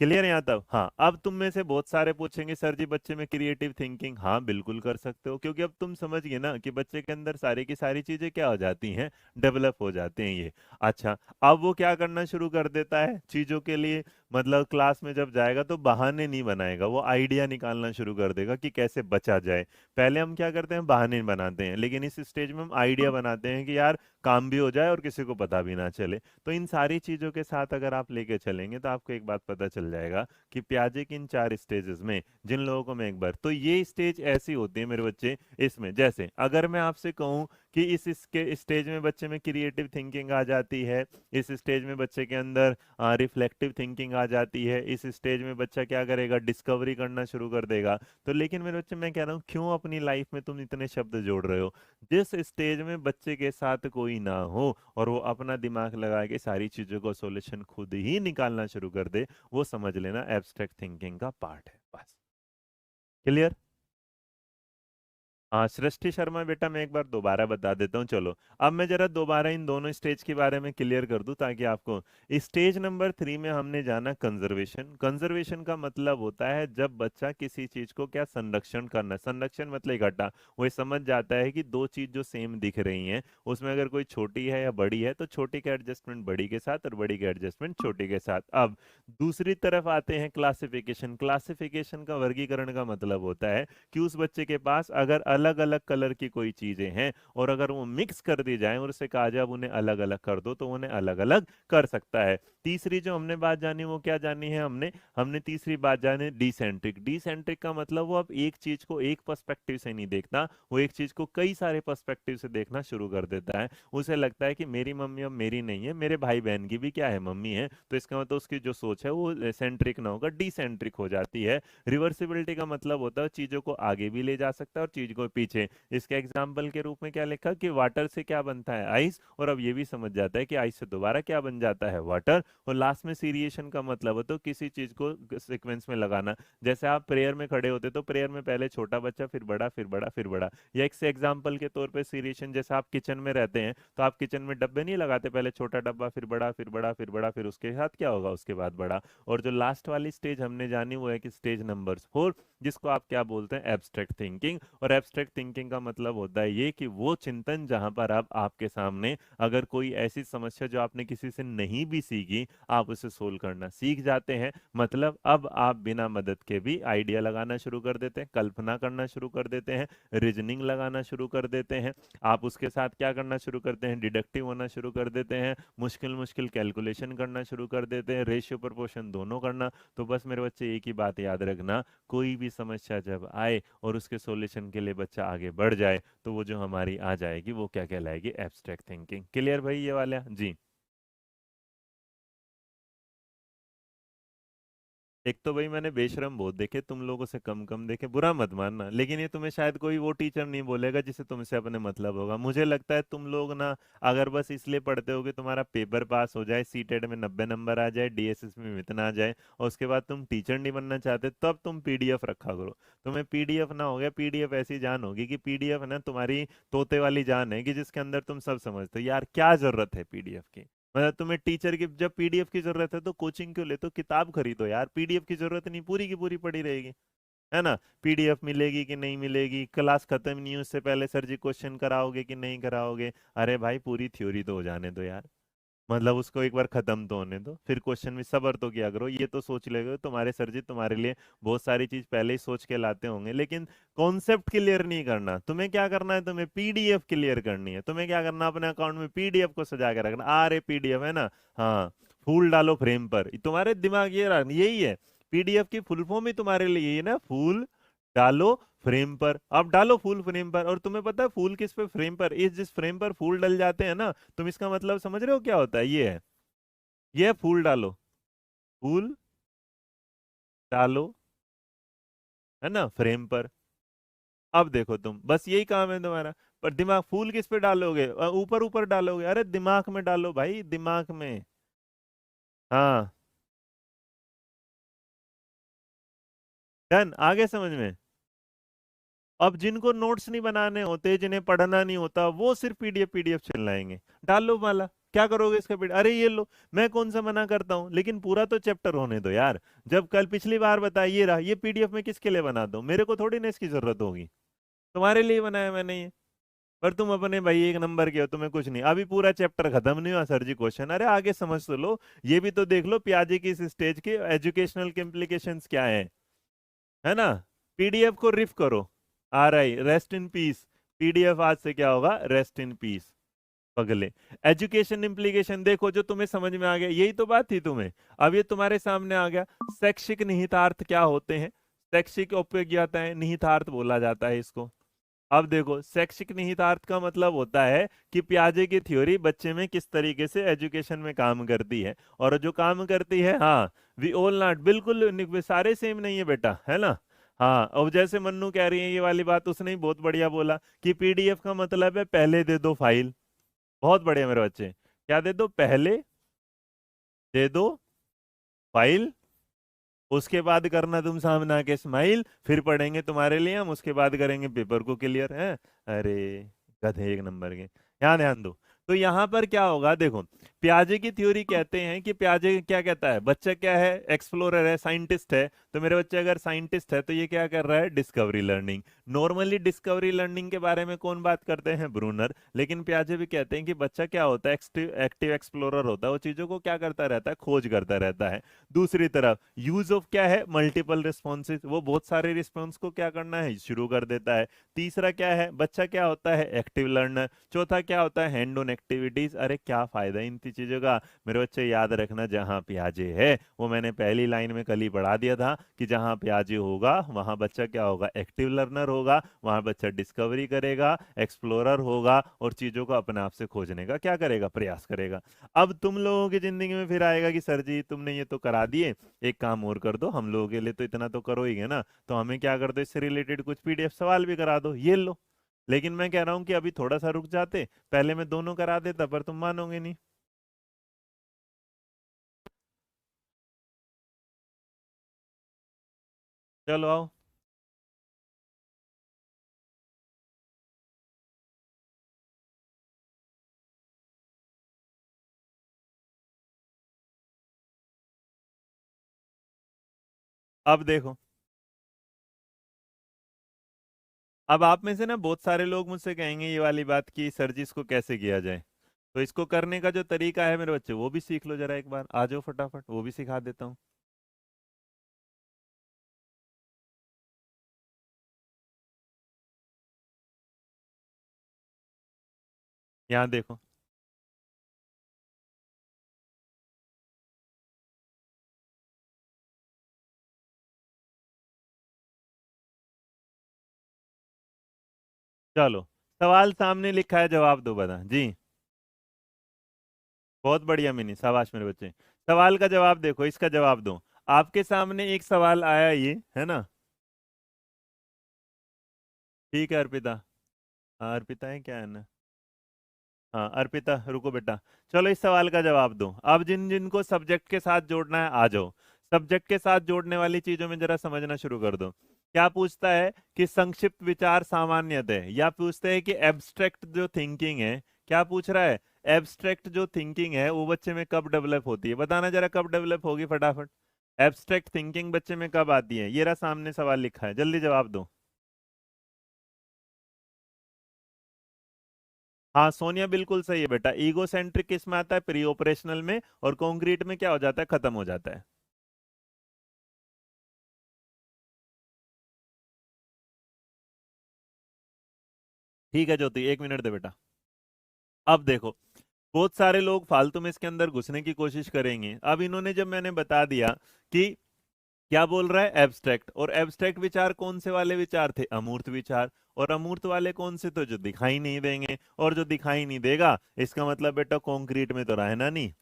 क्लियर है यहाँ तक? हाँ, अब तुम में से बहुत सारे पूछेंगे सर जी बच्चे में क्रिएटिव थिंकिंग, हाँ बिल्कुल कर सकते हो, क्योंकि अब तुम समझ गए ना कि बच्चे के अंदर सारी की सारी चीजें क्या हो जाती हैं, डेवलप हो जाते हैं ये। अच्छा, अब वो क्या करना शुरू कर देता है चीजों के लिए, मतलब क्लास में जब जाएगा तो बहाने नहीं बनाएगा, वो आइडिया निकालना शुरू कर देगा कि कैसे बचा जाए। पहले हम क्या करते हैं, बहाने बनाते हैं, लेकिन इस स्टेज में हम आइडिया बनाते हैं कि यार काम भी हो जाए और किसी को पता भी ना चले। तो इन सारी चीजों के साथ अगर आप लेके चलेंगे तो आपको एक बात पता चल जाएगा कि प्याजे की इन 4 स्टेजेस में जिन लोगों को मैं एक बार, तो ये स्टेज ऐसी होती है मेरे बच्चे, इसमें जैसे अगर मैं आपसे कहूं कि इसके स्टेज में बच्चे में क्रिएटिव थिंकिंग आ जाती है, इस स्टेज में बच्चे के अंदर रिफ्लेक्टिव थिंकिंग आ जाती है, इस स्टेज में बच्चा क्या करेगा, डिस्कवरी करना शुरू कर देगा। तो लेकिन मेरे बच्चे मैं कह रहा हूँ क्यों अपनी लाइफ में तुम इतने शब्द जोड़ रहे हो, जिस स्टेज में बच्चे के साथ कोई ना हो और वो अपना दिमाग लगा के सारी चीजों को सॉल्यूशन खुद ही निकालना शुरू कर दे, वो समझ लेना एब्स्ट्रैक्ट थिंकिंग का पार्ट है। बस, क्लियर? हाँ सृष्टि शर्मा बेटा, मैं एक बार दोबारा बता देता हूँ, चलो अब मैं जरा दोबारा इन दोनों स्टेज के बारे में क्लियर कर दूं ताकि आपको। स्टेज नंबर 3 में हमने जाना कंजर्वेशन। कंजर्वेशन का मतलब होता है जब बच्चा किसी चीज को क्या संरक्षण करना, संरक्षण मतलब इकट्ठा, वो ये समझ जाता है कि दो चीज जो सेम दिख रही हैं उसमें अगर कोई छोटी है या बड़ी है तो छोटी का एडजस्टमेंट बड़ी के साथ और बड़ी का एडजस्टमेंट छोटी के साथ। अब दूसरी तरफ आते हैं क्लासिफिकेशन। क्लासिफिकेशन का वर्गीकरण का मतलब होता है कि उस बच्चे के पास अगर अलग अलग कलर की कोई चीजें हैं और अगर वो मिक्स कर दी जाए और उसे कहा जाए अब उन्हें अलग अलग कर दो तो उन्हें अलग अलग कर सकता है। तीसरी जो हमने बात जानी वो क्या जानी है, हमने हमने तीसरी बात जानी डिसेंट्रिक। डिसेंट्रिक का मतलब वो अब एक चीज को एक पर्सपेक्टिव से नहीं देखता, वो एक चीज को कई सारे पर्सपेक्टिव से देखना शुरू कर देता है। उसे लगता है कि मेरी मम्मी अब मेरी नहीं है, मेरे भाई बहन की भी क्या है, मम्मी है, तो इसका मतलब उसकी जो सोच है वो सेंट्रिक ना होकर डिसेंट्रिक हो जाती है। रिवर्सिबिलिटी का मतलब होता है चीजों को आगे भी ले जा सकता है और चीज को पीछे। इसके एग्जाम्पल के रूप में क्या लिखा कि वाटर से क्या बनता है, आइस, और अब ये भी समझ जाता है कि आइस से दोबारा क्या बन जाता है, वाटर। और लास्ट में सीरिएशन का मतलब होता है किसी चीज को सीक्वेंस में लगाना। जैसे आप प्रेयर में खड़े होते तो प्रेयर में पहले छोटा बच्चा फिर बड़ा फिर बड़ा फिर बड़ा, या एक से एग्जाम्पल के तौर पे सीरिएशन, जैसे आप किचन में रहते हैं तो आप किचन में डब्बे नहीं लगाते, पहले छोटा डब्बा फिर बड़ा फिर बड़ा फिर बड़ा फिर उसके साथ क्या होगा, उसके बाद बड़ा। और जो लास्ट वाली स्टेज हमने जानी वो है कि स्टेज नंबर 4, जिसको आप क्या बोलते हैं, एब्स्ट्रैक्ट थिंकिंग। और एब्स्ट्रैक्ट थिंकिंग का मतलब होता है ये कि वो चिंतन जहां पर अब आपके सामने अगर कोई ऐसी समस्या जो आपने किसी से नहीं भी सीखी आप उसे सोल्व करना सीख जाते हैं। मतलब अब आप बिना मदद के भी आइडिया लगाना शुरू कर देते हैं, कल्पना करना शुरू कर देते हैं, रीजनिंग लगाना शुरू कर देते हैं। आप उसके साथ क्या करना शुरू करते हैं, डिडक्टिव होना शुरू कर देते हैं, मुश्किल मुश्किल कैलकुलेशन करना शुरू कर देते हैं, रेशियो प्रोपोर्शन दोनों करना। तो बस मेरे बच्चे एक ही बात याद रखना, कोई भी समस्या जब आए और उसके सॉल्यूशन के लिए बच्चा आगे बढ़ जाए तो वो जो हमारी आ जाएगी वो क्या कहलाएगी, एब्स्ट्रैक्ट थिंकिंग। क्लियर भाई ये वाला? जी। एक तो भाई मैंने बेशरम बहुत देखे, तुम लोगों से कम कम देखे, बुरा मत मानना, लेकिन ये तुम्हें शायद कोई वो टीचर नहीं बोलेगा जिसे तुमसे अपने मतलब होगा। मुझे लगता है तुम लोग ना अगर बस इसलिए पढ़ते हो कि तुम्हारा पेपर पास हो जाए, सीटेट में 90 नंबर आ जाए, डीएसएस में इतना आ जाए और उसके बाद तुम टीचर नहीं बनना चाहते, तब तुम पीडीएफ रखा करो। तुम्हें पीडीएफ ना हो गया, पीडीएफ ऐसी जान होगी कि पीडीएफ ना तुम्हारी तोते वाली जान है कि जिसके अंदर तुम सब समझते हो। यार क्या जरूरत है पीडीएफ की, मतलब तुम्हें टीचर की जब पीडीएफ की जरूरत है तो कोचिंग क्यों लेते हो, किताब खरीदो यार, पीडीएफ की जरूरत नहीं, पूरी की पूरी पड़ी रहेगी, है ना। पीडीएफ मिलेगी कि नहीं मिलेगी, क्लास खत्म नहीं हुई उससे पहले सर जी क्वेश्चन कराओगे कि नहीं कराओगे, अरे भाई पूरी थ्योरी तो हो जाने दो यार, मतलब उसको एक बार खत्म तो होने दो, फिर क्वेश्चन में सब्र तो किया करो। ये तो सोच ले तुम्हारे सर जी तुम्हारे लिए बहुत सारी चीज पहले ही सोच के लाते होंगे, लेकिन कॉन्सेप्ट क्लियर नहीं करना। तुम्हें क्या करना है, तुम्हें पीडीएफ क्लियर करनी है। तुम्हें क्या करना, अपने अकाउंट में पीडीएफ को सजा के रखना, अरे पीडीएफ है ना, हाँ फूल डालो फ्रेम पर, तुम्हारे दिमाग ये यही है। पीडीएफ की फुल फॉर्म ही तुम्हारे लिए यही है ना, फूल डालो फ्रेम पर। अब डालो फूल फ्रेम पर, और तुम्हें पता है फूल किस पे, फ्रेम पर, इस जिस फ्रेम पर फूल डल जाते हैं ना, तुम इसका मतलब समझ रहे हो क्या होता है, ये है, ये है फूल डालो, फूल डालो, है ना, फ्रेम पर। अब देखो तुम, बस यही काम है तुम्हारा। पर दिमाग, फूल किस पे डालोगे, ऊपर ऊपर डालोगे, अरे दिमाग में डालो भाई, दिमाग में। हाँ, डन, आगे समझ में। अब जिनको नोट्स नहीं बनाने होते, जिन्हें पढ़ना नहीं होता, वो सिर्फ पीडीएफ पीडीएफ चिल्लाएंगे, डालो माला, क्या करोगे इसका पीडीएफ, अरे ये लो। मैं कौन सा मना करता हूँ, लेकिन पूरा तो चैप्टर होने दो यार। जब कल पिछली बार बताया ये रहा, ये पीडीएफ में किसके लिए बना दो, मेरे को थोड़ी ना इसकी जरूरत होगी, तुम्हारे लिए बनाया मैंने ये। पर तुम अपने भाई एक नंबर के हो, तुम्हें कुछ नहीं, अभी पूरा चैप्टर खत्म नहीं हुआ सर जी, क्वेश्चन, अरे आगे समझ तो लो। ये भी तो देख लो पियाजे की इस स्टेज के एजुकेशनल के इम्प्लीकेशंस क्या है ना। पीडीएफ को रिफ करो, आ रहा है, रेस्ट इन पीस। पीडीएफ आज से क्या होगा, रेस्ट इन पीस। पगले, एजुकेशन इम्प्लीकेशन देखो, जो तुम्हें समझ में आ गया, यही तो बात थी तुम्हें, अब ये तुम्हारे सामने आ गया। शैक्षिक निहितार्थ क्या होते हैं, शैक्षिक उपयोगिता है, निहितार्थ बोला जाता है इसको। अब देखो, शैक्षिक निहितार्थ का मतलब होता है कि पियाजे की थ्योरी बच्चे में किस तरीके से एजुकेशन में काम करती है, और जो काम करती है, हाँ, वी ऑल नॉट, बिल्कुल सारे सेम नहीं है बेटा, है ना। हाँ, अब जैसे मन्नू कह रही है ये वाली बात, उसने ही बहुत बढ़िया बोला कि पीडीएफ का मतलब है पहले दे दो फाइल। बहुत बढ़िया मेरे बच्चे, क्या दे दो, पहले दे दो फाइल, उसके बाद करना तुम सामने आके स्माइल, फिर पढ़ेंगे तुम्हारे लिए हम, उसके बाद करेंगे पेपर को क्लियर है। अरे गधे एक नंबर के, यहाँ ध्यान दो। तो यहाँ पर क्या होगा देखो, प्याजे की थ्योरी कहते हैं कि प्याजे क्या कहता है, बच्चा क्या है, एक्सप्लोरर है, साइंटिस्ट है। तो मेरे बच्चे अगर साइंटिस्ट है तो ये क्या कर रहा है, discovery learning. Normally discovery learning के बारे में कौन बात करते हैं, ब्रूनर। लेकिन प्याजे भी कहते हैं कि बच्चा क्या होता है, एक्टिव एक्सप्लोरर होता है, वो चीजों को क्या करता रहता है, खोज करता रहता है। दूसरी तरफ यूज ऑफ क्या है, मल्टीपल रिस्पॉन्सेज, वो बहुत सारे रिस्पॉन्स को क्या करना है, शुरू कर देता है। तीसरा क्या है, बच्चा क्या होता है, एक्टिव लर्नर। चौथा क्या होता है, हैंड ऑन एक्टिविटीज। अरे क्या फायदा इन चीजों का, मेरे बच्चे याद रखना, जहां प्याजे है, वो मैंने पहली लाइन में कल ही पढ़ा दिया था कि जहां प्याजे होगा वहां बच्चा क्या होगा, एक्टिव लर्नर होगा, वहां बच्चा डिस्कवरी करेगा, एक्सप्लोरर होगा, और चीजों को अपने आप से खोजने का क्या करेगा, प्रयास करेगा। अब तुम लोगों की जिंदगी में फिर आएगा कि सर जी तुमने ये तो करा दिए, एक काम और कर दो, हम लोगों के लिए तो इतना तो करो ही है ना, तो हमें क्या कर दो, इससे रिलेटेड कुछ पीडीएफ सवाल भी करा दो, ये लो। लेकिन मैं कह रहा हूं कि अभी थोड़ा सा रुक जाते, पहले मैं दोनों करा देता, पर तुम मानोगे नहीं। चलो आओ। अब देखो, अब आप में से ना बहुत सारे लोग मुझसे कहेंगे ये वाली बात कि सर जी इसको कैसे किया जाए। तो इसको करने का जो तरीका है मेरे बच्चे, वो भी सीख लो जरा, एक बार आ जाओ फटाफट, वो भी सिखा देता हूँ। यहाँ देखो, चलो, सवाल सामने लिखा है, जवाब दो बता जी। बहुत बढ़िया मिनी, शाबाश मेरे बच्चे। सवाल का जवाब देखो, इसका जवाब दो। आपके सामने एक सवाल आया, ये है ना, ठीक है अर्पिता। हाँ अर्पिता है, क्या है ना, हाँ अर्पिता, रुको बेटा। चलो इस सवाल का जवाब दो। अब जिन जिनको सब्जेक्ट के साथ जोड़ना है आ जाओ। सब्जेक्ट के साथ जोड़ने वाली चीजों में जरा समझना शुरू कर दो। क्या पूछता है कि संक्षिप्त विचार सामान्यतः, या पूछते हैं कि एब्स्ट्रैक्ट जो थिंकिंग है, क्या पूछ रहा है, एब्स्ट्रैक्ट जो थिंकिंग है वो बच्चे में कब डेवलप होती है, बताना जरा कब डेवलप होगी फटाफट। एब्स्ट्रैक्ट थिंकिंग बच्चे में कब आती है, ये रहा सामने सवाल लिखा है, जल्दी जवाब दो। हाँ सोनिया बिल्कुल सही है बेटा, ईगो सेंट्रिक किस में आता है, प्री ऑपरेशनल में, और कॉन्क्रीट में क्या हो जाता है, खत्म हो जाता है। ठीक है ज्योति, एक मिनट दे बेटा। अब देखो, बहुत सारे लोग फालतू में इसके अंदर घुसने की कोशिश करेंगे। अब इन्होंने जब मैंने बता दिया कि क्या बोल रहा है एब्स्ट्रैक्ट, और एब्स्ट्रैक्ट विचार कौन से वाले विचार थे, अमूर्त विचार। और अमूर्त वाले कौन से, तो जो दिखाई नहीं देंगे, और जो दिखाई नहीं देगा इसका मतलब बेटा कॉन्क्रीट में तो रहना नहीं,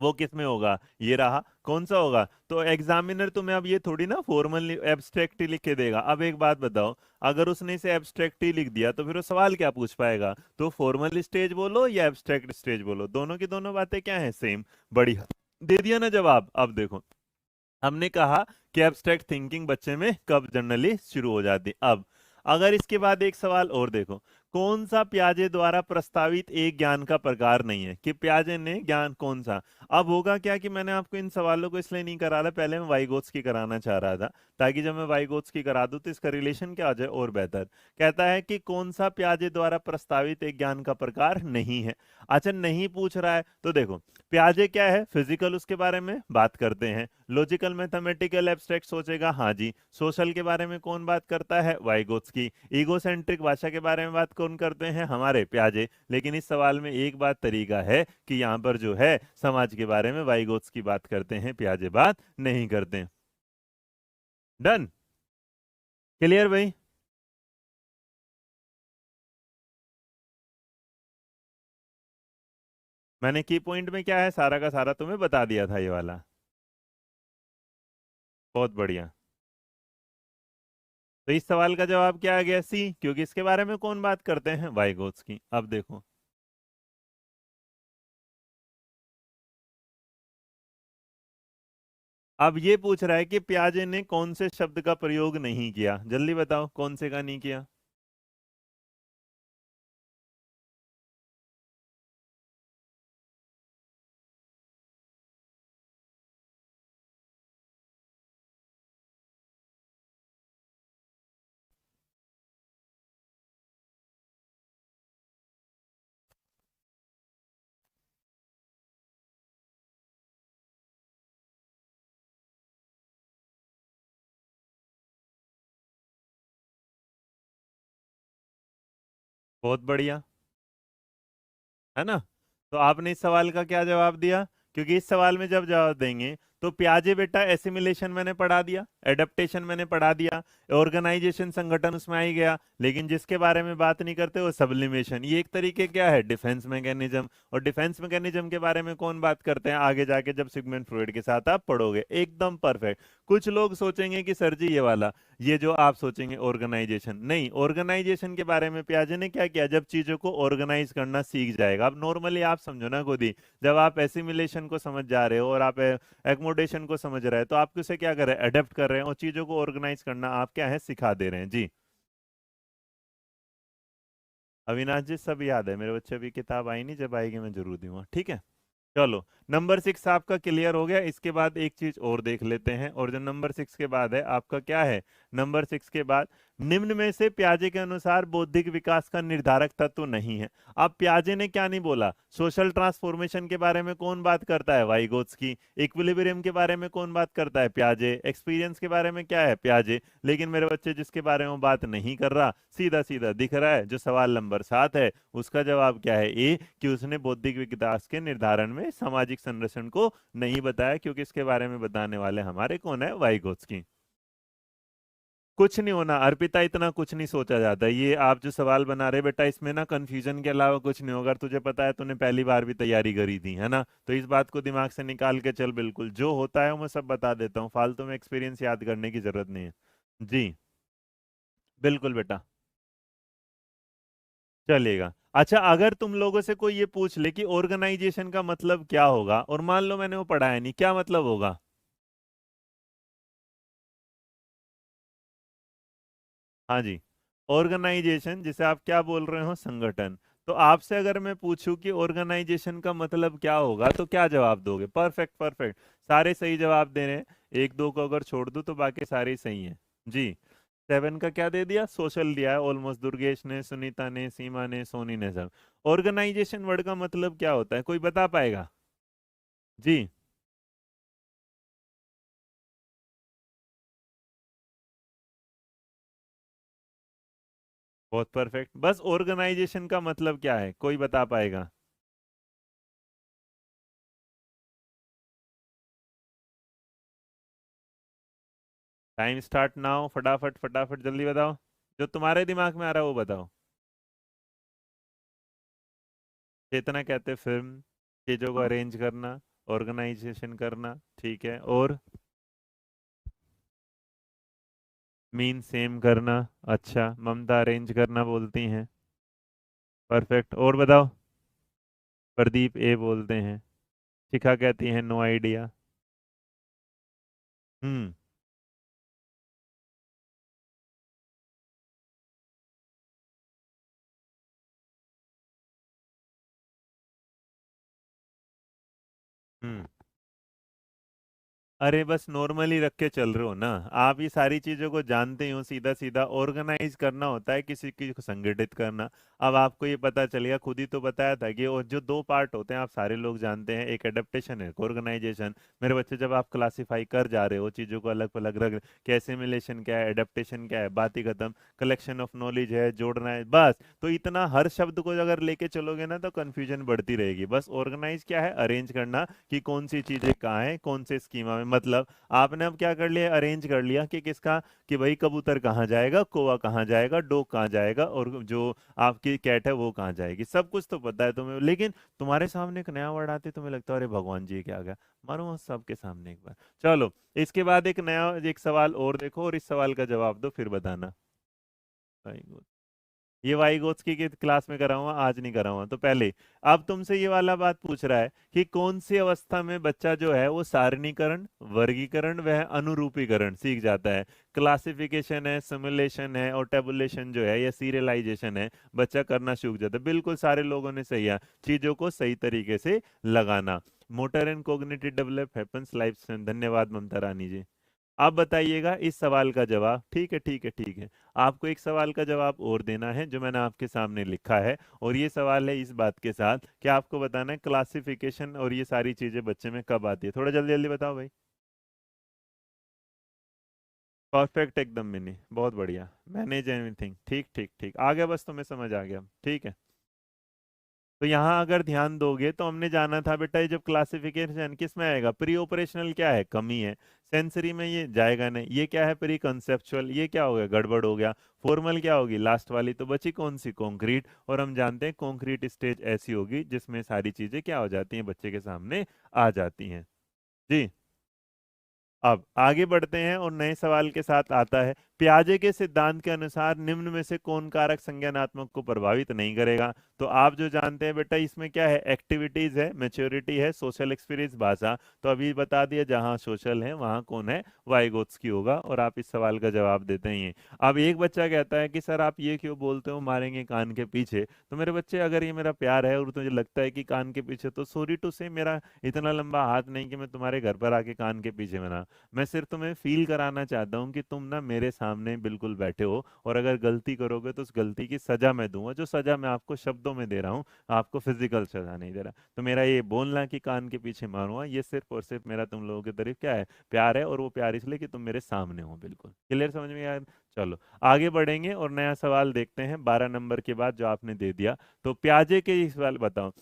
वो किस में होगा, ये रहा, कौन सा होगा। तो एग्जामिनर तुम्हें अब ये थोड़ी ना फॉर्मल एब्स्ट्रैक्ट ही लिख के देगा। अब एक बात बताओ, अगर उसने इसे एब्स्ट्रैक्ट ही लिख दिया तो फिर वो सवाल क्या पूछ पाएगा, तो फॉर्मल स्टेज बोलो या एब्स्ट्रैक्ट स्टेज बोलो, दोनों की दोनों बातें क्या है, सेम। बढ़िया, दे दिया ना जवाब। अब देखो, हमने कहा कि एब्स्ट्रैक्ट थिंकिंग बच्चे में कब जनरली शुरू हो जाती है। अब अगर इसके बाद एक सवाल और देखो, कौन सा प्याजे द्वारा प्रस्तावित एक ज्ञान का प्रकार नहीं है, कि प्याजे ने ज्ञान कौन सा। अब होगा क्या कि मैंने आपको इन सवालों को इसलिए नहीं करा रहा, पहले मैं वाइगोत्स की कराना चाह रहा था, ताकि जब मैं वाइगोत्स की करा दूं तो इसका रिलेशन क्या हो जाए और बेहतर। कहता है कि कौन सा प्याजे द्वारा प्रस्तावित एक ज्ञान का प्रकार नहीं है। अच्छा, नहीं पूछ रहा है तो देखो, प्याजे क्या है, फिजिकल, उसके बारे में बात करते हैं। लॉजिकल मैथमेटिकल एब्स्ट्रैक्ट सोचेगा, हाँ जी। सोशल के बारे में कौन बात करता है, वाइगोत्स्की। ईगोसेंट्रिक भाषा के बारे में बात कौन करते हैं, हमारे प्याजे। लेकिन इस सवाल में एक बात तरीका है कि यहाँ पर जो है समाज के बारे में वाइगोत्स्की बात करते हैं, प्याजे बात नहीं करते। डन, क्लियर भाई। मैंने की पॉइंट में क्या है, सारा का सारा तुम्हें बता दिया था ये वाला। बहुत बढ़िया। तो इस सवाल का जवाब क्या आ गया, सी, क्योंकि इसके बारे में कौन बात करते हैं, वाइगोत्स्की। अब देखो, अब ये पूछ रहा है कि प्याजे ने कौन से शब्द का प्रयोग नहीं किया, जल्दी बताओ कौन से का नहीं किया। बहुत बढ़िया, है ना। तो आपने इस सवाल का क्या जवाब दिया, क्योंकि इस सवाल में जब जवाब देंगे तो प्याजे बेटा एसिमिलेशन मैंने पढ़ा दिया, एडेप्टेशन मैंने पढ़ा दिया, ऑर्गेनाइजेशन संगठन उसमें आ ही गया। लेकिन जिसके बारे में बात नहीं करते वो सब्लिमेशन, ये एक तरीके क्या है, डिफेंस मैकेनिज्म। और डिफेंस मैकेनिज्म के बारे में कौन बात करते हैं, आगे जाके जब सिगमंड फ्रॉइड के साथ आप पढ़ोगे, एकदम परफेक्ट। कुछ लोग सोचेंगे कि सर जी ये वाला, ये जो आप सोचेंगे ऑर्गेनाइजेशन, नहीं, ऑर्गेनाइजेशन के बारे में प्याजे ने क्या किया, जब चीजों को ऑर्गेनाइज करना सीख जाएगा। अब नॉर्मली आप समझो ना खुद ही, जब आप एसिमिलेशन को समझ जा रहे हो और आप एकोमोडेशन को समझ रहे हैं, तो आप उसे क्या कर रहे हैं, अडेप्ट कर रहे हैं, और चीजों को ऑर्गेनाइज करना आप क्या है, सिखा दे रहे हैं जी। अविनाश जी सब याद है मेरे बच्चे, अभी किताब आई नहीं, जब आएगी मैं जरूर दूंगा, ठीक है। चलो, नंबर 6 आपका क्लियर हो गया। इसके बाद एक चीज और देख लेते हैं, और जो नंबर 6 के बाद है आपका क्या है, नंबर 6 के बाद, निम्न में से प्याजे के अनुसार बौद्धिक विकास का निर्धारक तत्व नहीं है। अब प्याजे ने क्या नहीं बोला, सोशल ट्रांसफॉर्मेशन के बारे में कौन बात करता है, वाइगोत्स्की। इक्विलिब्रियम के बारे में कौन बात करता है, प्याजे। एक्सपीरियंस के बारे में क्या है, प्याजे। लेकिन मेरे बच्चे जिसके बारे में बात नहीं कर रहा, सीधा सीधा दिख रहा है, जो सवाल नंबर 7 है, उसका जवाब क्या है, ए, कि उसने बौद्धिक विकास के निर्धारण में सामाजिक संरक्षण को नहीं बताया, क्योंकि इसके बारे में बताने वाले हमारे कौन है, वाइगोत्स्की। कुछ नहीं होना अर्पिता, इतना कुछ नहीं सोचा जाता। ये आप जो सवाल बना रहे बेटा, इसमें ना कंफ्यूजन के अलावा कुछ नहीं होगा। तुझे पता है, तूने पहली बार भी तैयारी करी थी, है ना, तो इस बात को दिमाग से निकाल के चल, बिल्कुल जो होता है मैं सब बता देता हूँ, फालतू में एक्सपीरियंस याद करने की जरूरत नहीं है। जी, बिल्कुल बेटा, चलेगा। अच्छा, अगर तुम लोगों से कोई ये पूछ ले कि ऑर्गेनाइजेशन का मतलब क्या होगा, और मान लो मैंने वो पढ़ाया नहीं, क्या मतलब होगा। हाँ जी, ऑर्गेनाइजेशन, जिसे आप क्या बोल रहे हो, संगठन। तो आपसे अगर मैं पूछूं कि ऑर्गेनाइजेशन का मतलब क्या होगा, तो क्या जवाब दोगे, परफेक्ट परफेक्ट, सारे सही जवाब दे रहे हैं। एक दो को अगर छोड़ दूं तो बाकी सारे ही सही हैं जी। 7 का क्या दे दिया, सोशल दिया है, ऑलमोस्ट, दुर्गेश ने, सुनीता ने, सीमा ने, सोनी ने, सब। ऑर्गेनाइजेशन वर्ड का मतलब क्या होता है, कोई बता पाएगा जी। बहुत परफेक्ट, बस ऑर्गेनाइजेशन का मतलब क्या है, कोई बता पाएगा। टाइम स्टार्ट नाउ, फटाफट फटाफट जल्दी बताओ, जो तुम्हारे दिमाग में आ रहा है वो बताओ। चेतना कहते हैं फिल्म, चीजों को अरेंज करना, ऑर्गेनाइजेशन करना, ठीक है, और मीन सेम करना। अच्छा, ममता अरेंज करना बोलती हैं। परफेक्ट, और बताओ। प्रदीप ए बोलते हैं। शिखा कहती है नो आइडिया। हम्म। हम्म। अरे बस नॉर्मली रख के चल रहे हो ना। आप ये सारी चीजों को जानते हो, सीधा सीधा ऑर्गेनाइज करना होता है, किसी चीज को संगठित करना। अब आपको ये पता चलेगा, खुद ही तो बताया था कि और जो दो पार्ट होते हैं आप सारे लोग जानते हैं, एक एडेप्टेशन है, एक ऑर्गेनाइजेशन। मेरे बच्चे, जब आप क्लासिफाई कर जा रहे हो चीजों को अलग अलग रख, कि एसिमिलेशन क्या है, एडेप्टेशन क्या है, बात ही खत्म। कलेक्शन ऑफ नॉलेज है, जोड़ना है, बस। तो इतना हर शब्द को अगर लेके चलोगे ना तो कंफ्यूजन बढ़ती रहेगी। बस ऑर्गेनाइज क्या है, अरेंज करना, कि कौन सी चीजें कहाँ हैं, कौन से स्कीमा में। मतलब आपने अब क्या कर लिया, अरेंज कर लिया कि किसका, कि भाई कबूतर कहाँ जाएगा, कौवा कहाँ जाएगा, डॉग कहाँ जाएगा, और जो आपकी कैट है वो कहाँ जाएगी। सब कुछ तो पता है तुम्हें, लेकिन तुम्हारे सामने एक नया वर्ड आते तुम्हें लगता है अरे भगवान जी ये क्या आ गया। मारो सबके सामने एक बार। चलो, इसके बाद एक नया एक सवाल और देखो, और इस सवाल का जवाब दो, फिर बताना। ये वाइगोत्स्की की क्लास में करा हुआ, आज नहीं करा हुआ। तो पहले अब तुमसे ये वाला बात पूछ रहा है कि कौन सी अवस्था में बच्चा जो है वो सारणीकरण, वर्गीकरण वह अनुरूपीकरण सीख जाता है। क्लासिफिकेशन है, सिमुलेशन है, और टेबुलेशन जो है या सीरियलाइजेशन है, बच्चा करना सीख जाता है। बिल्कुल सारे लोगों ने सही है, चीजों को सही तरीके से लगाना। Motor and cognitive develop happens life. धन्यवाद ममता रानी जी। आप बताइएगा इस सवाल का जवाब। ठीक है ठीक है ठीक है। आपको एक सवाल का जवाब और देना है जो मैंने आपके सामने लिखा है, और ये सवाल है इस बात के साथ कि आपको बताना है क्लासिफिकेशन और ये सारी चीजें बच्चे में कब आती है। थोड़ा जल्दी जल्दी बताओ भाई। परफेक्ट, एकदम मिनी, बहुत बढ़िया। मैनेज एवरीथिंग, ठीक ठीक ठीक, आ गया, बस तुम्हें समझ आ गया, ठीक है। तो यहाँ अगर ध्यान दोगे तो हमने जाना था बेटा, ये जब क्लासिफिकेशन किस में आएगा, प्री ऑपरेशनल क्या है, कमी है। सेंसरी में ये जाएगा नहीं। ये क्या है, प्री कंसेप्चुअल, ये क्या हो गया, गड़बड़ हो गया। फॉर्मल क्या होगी, लास्ट वाली, तो बची कौन सी, कॉन्क्रीट। और हम जानते हैं कॉन्क्रीट स्टेज ऐसी होगी जिसमें सारी चीजें क्या हो जाती हैं, बच्चे के सामने आ जाती हैं। जी। अब आगे बढ़ते हैं और नए सवाल के साथ आता है, पियाजे के सिद्धांत के अनुसार निम्न में से कौन कारक संज्ञानात्मक को प्रभावित नहीं करेगा। तो आप जो जानते हैं बेटा, इसमें क्या है, एक्टिविटीज है, मैच्योरिटी है, सोशल एक्सपीरियंस, भाषा। तो अभी बता दिया, जहां सोशल है वहां कौन है, वाइगोत्स्की होगा। और आप इस सवाल का जवाब देते ही हैं। अब एक बच्चा कहता है कि सर आप ये क्यों बोलते हो, मारेंगे कान के पीछे। तो मेरे बच्चे, अगर ये मेरा प्यार है और तुझे लगता है कि कान के पीछे, तो सॉरी टू से, मेरा इतना लंबा हाथ नहीं कि मैं तुम्हारे घर पर आके कान के पीछे बना। मैं सिर्फ तुम्हें फील कराना चाहता हूँ कि तुम ना मेरे सामने बिल्कुल बैठे हो, और अगर गलती करोगे तो उस गलती की सजा मैं दूंगा, जो सजा मैं आपको शब्दों में दे रहा हूँ, आपको फिजिकल सजा नहीं दे रहा। तो मेरा ये बोलना कि कान के पीछे मारूंगा, ये सिर्फ और सिर्फ मेरा तुम लोगों की तरफ क्या है, प्यार है। और वो प्यार इसलिए कि तुम मेरे सामने हो। बिल्कुल क्लियर, समझ में यार। चलो आगे बढ़ेंगे और नया सवाल देखते हैं 12 नंबर के बाद जो आपने दे दिया। तो प्याजे के इस सवाल बताओ,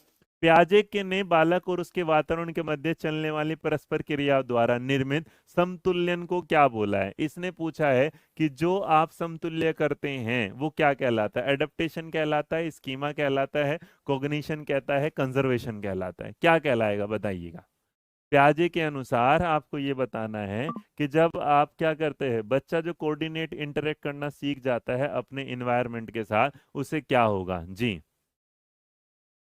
प्याजे के ने बालक और उसके वातावरण के मध्य चलने वाली परस्पर क्रिया द्वारा निर्मित समतुल्यन को क्या बोला है। इसने पूछा है कि जो आप समतुल्य करते हैं वो क्या कहलाता है, एडेप्टेशन कहलाता है, स्कीमा कहलाता है, कॉग्निशन कहता है, कंजर्वेशन कहलाता है, क्या कहलाएगा बताइएगा। प्याजे के अनुसार आपको ये बताना है कि जब आप क्या करते हैं, बच्चा जो कोऑर्डिनेट इंटरेक्ट करना सीख जाता है अपने इन्वायरमेंट के साथ, उसे क्या होगा जी।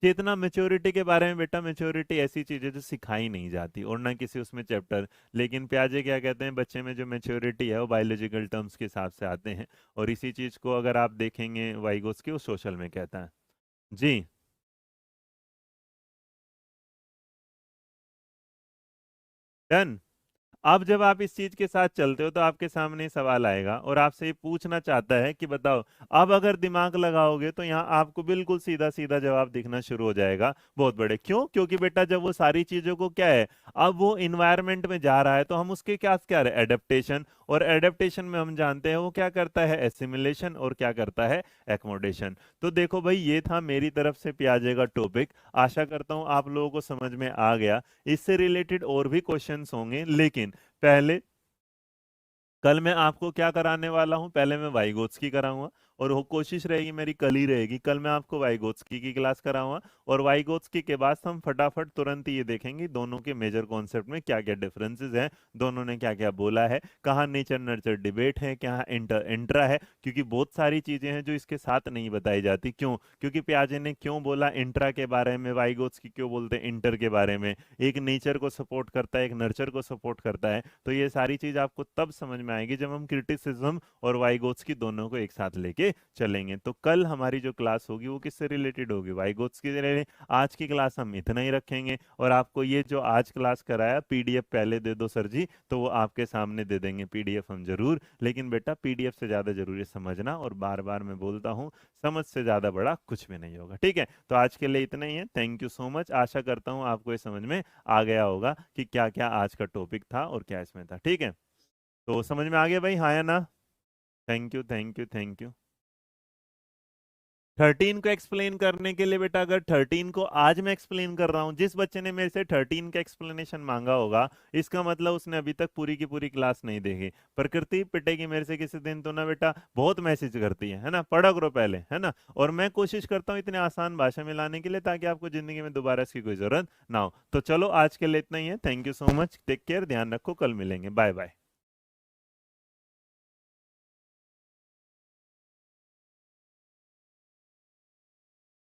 चेतना, मेच्योरिटी के बारे में बेटा, मेच्योरिटी ऐसी चीज है जो सिखाई नहीं जाती और ना किसी उसमें चैप्टर। लेकिन प्याजे क्या कहते हैं, बच्चे में जो मेच्योरिटी है वो बायोलॉजिकल टर्म्स के हिसाब से आते हैं। और इसी चीज को अगर आप देखेंगे वाइगोस्की, वो सोशल में कहता है। जी। डन। अब जब आप इस चीज के साथ चलते हो तो आपके सामने सवाल आएगा और आपसे ये पूछना चाहता है कि बताओ, अब अगर दिमाग लगाओगे तो यहाँ आपको बिल्कुल सीधा सीधा जवाब दिखना शुरू हो जाएगा। बहुत बड़े, क्यों, क्योंकि बेटा जब वो सारी चीजों को क्या है, अब वो इन्वायरमेंट में जा रहा है तो हम उसके क्या क्या रहे, एडेप्टेशन। और एडेप्टेशन में हम जानते हैं वो क्या करता है, एसिमिलेशन, और क्या करता है, एकोमोडेशन। तो देखो भाई, ये था मेरी तरफ से प्याजे का टॉपिक। आशा करता हूँ आप लोगों को समझ में आ गया। इससे रिलेटेड और भी क्वेश्चंस होंगे, लेकिन पहले कल मैं आपको क्या कराने वाला हूँ, पहले मैं वाइगोत्स्की कराऊंगा, और वो कोशिश रहेगी मेरी कल ही रहेगी, कल मैं आपको वाइगोत्स्की की क्लास कराऊंगा। और वाइगोत्स्की के बाद हम फटाफट तुरंत ही ये देखेंगे दोनों के मेजर कॉन्सेप्ट में क्या क्या डिफरेंसेस हैं, दोनों ने क्या क्या बोला है, कहाँ नेचर नर्चर डिबेट है, क्या इंटर इंट्रा है, क्योंकि बहुत सारी चीजें हैं जो इसके साथ नहीं बताई जाती। क्यों? क्योंकि पियाजे ने क्यों बोला इंट्रा के बारे में, वाइगोत्स्की क्यों बोलते हैं इंटर के बारे में, एक नेचर को सपोर्ट करता है, एक नर्चर को सपोर्ट करता है। तो ये सारी चीज आपको तब समझ में आएगी जब हम क्रिटिसिज्म और वाइगोत्स्की दोनों को एक साथ लेके चलेंगे। तो कल हमारी जो क्लास होगी वो किससे रिलेटेड होगी, वाइगोत्स्की से रिलेटेड। आज की क्लास हम इतना ही रखेंगे, और आपको ये जो आज क्लास कराया पीडीएफ पहले दे दो सर जी, तो वो आपके सामने दे देंगे पीडीएफ हम जरूर। लेकिन बेटा पीडीएफ से ज्यादा जरूरी समझना, और बार बार मैं बोलता हूँ समझ से ज्यादा बड़ा कुछ भी नहीं होगा, ठीक है। तो आज के लिए इतना ही है, थैंक यू सो मच। आशा करता हूँ आपको ये समझ में आ गया होगा कि क्या क्या आज का टॉपिक था और क्या इसमें था, ठीक है। तो समझ में आ गया भाई, हाँ या ना? Thank you thank you thank you. 13 को एक्सप्लेन करने के लिए बेटा, अगर 13 को आज मैं एक्सप्लेन कर रहा हूं, जिस बच्चे ने मेरे से 13 का एक्सप्लेनेशन मांगा होगा, इसका मतलब उसने अभी तक पूरी की पूरी क्लास नहीं देखी। प्रकृति पिटेगी मेरे से किसी दिन तो ना बेटा, बहुत मैसेज करती है ना, पढ़ा करो पहले, है ना। और मैं कोशिश करता हूँ इतने आसान भाषा में लाने के लिए, ताकि आपको जिंदगी में दोबारा इसकी कोई जरूरत ना हो। तो चलो आज के लिए इतना ही है, thank you so much, take care, ध्यान रखो, कल मिलेंगे, बाय बाय।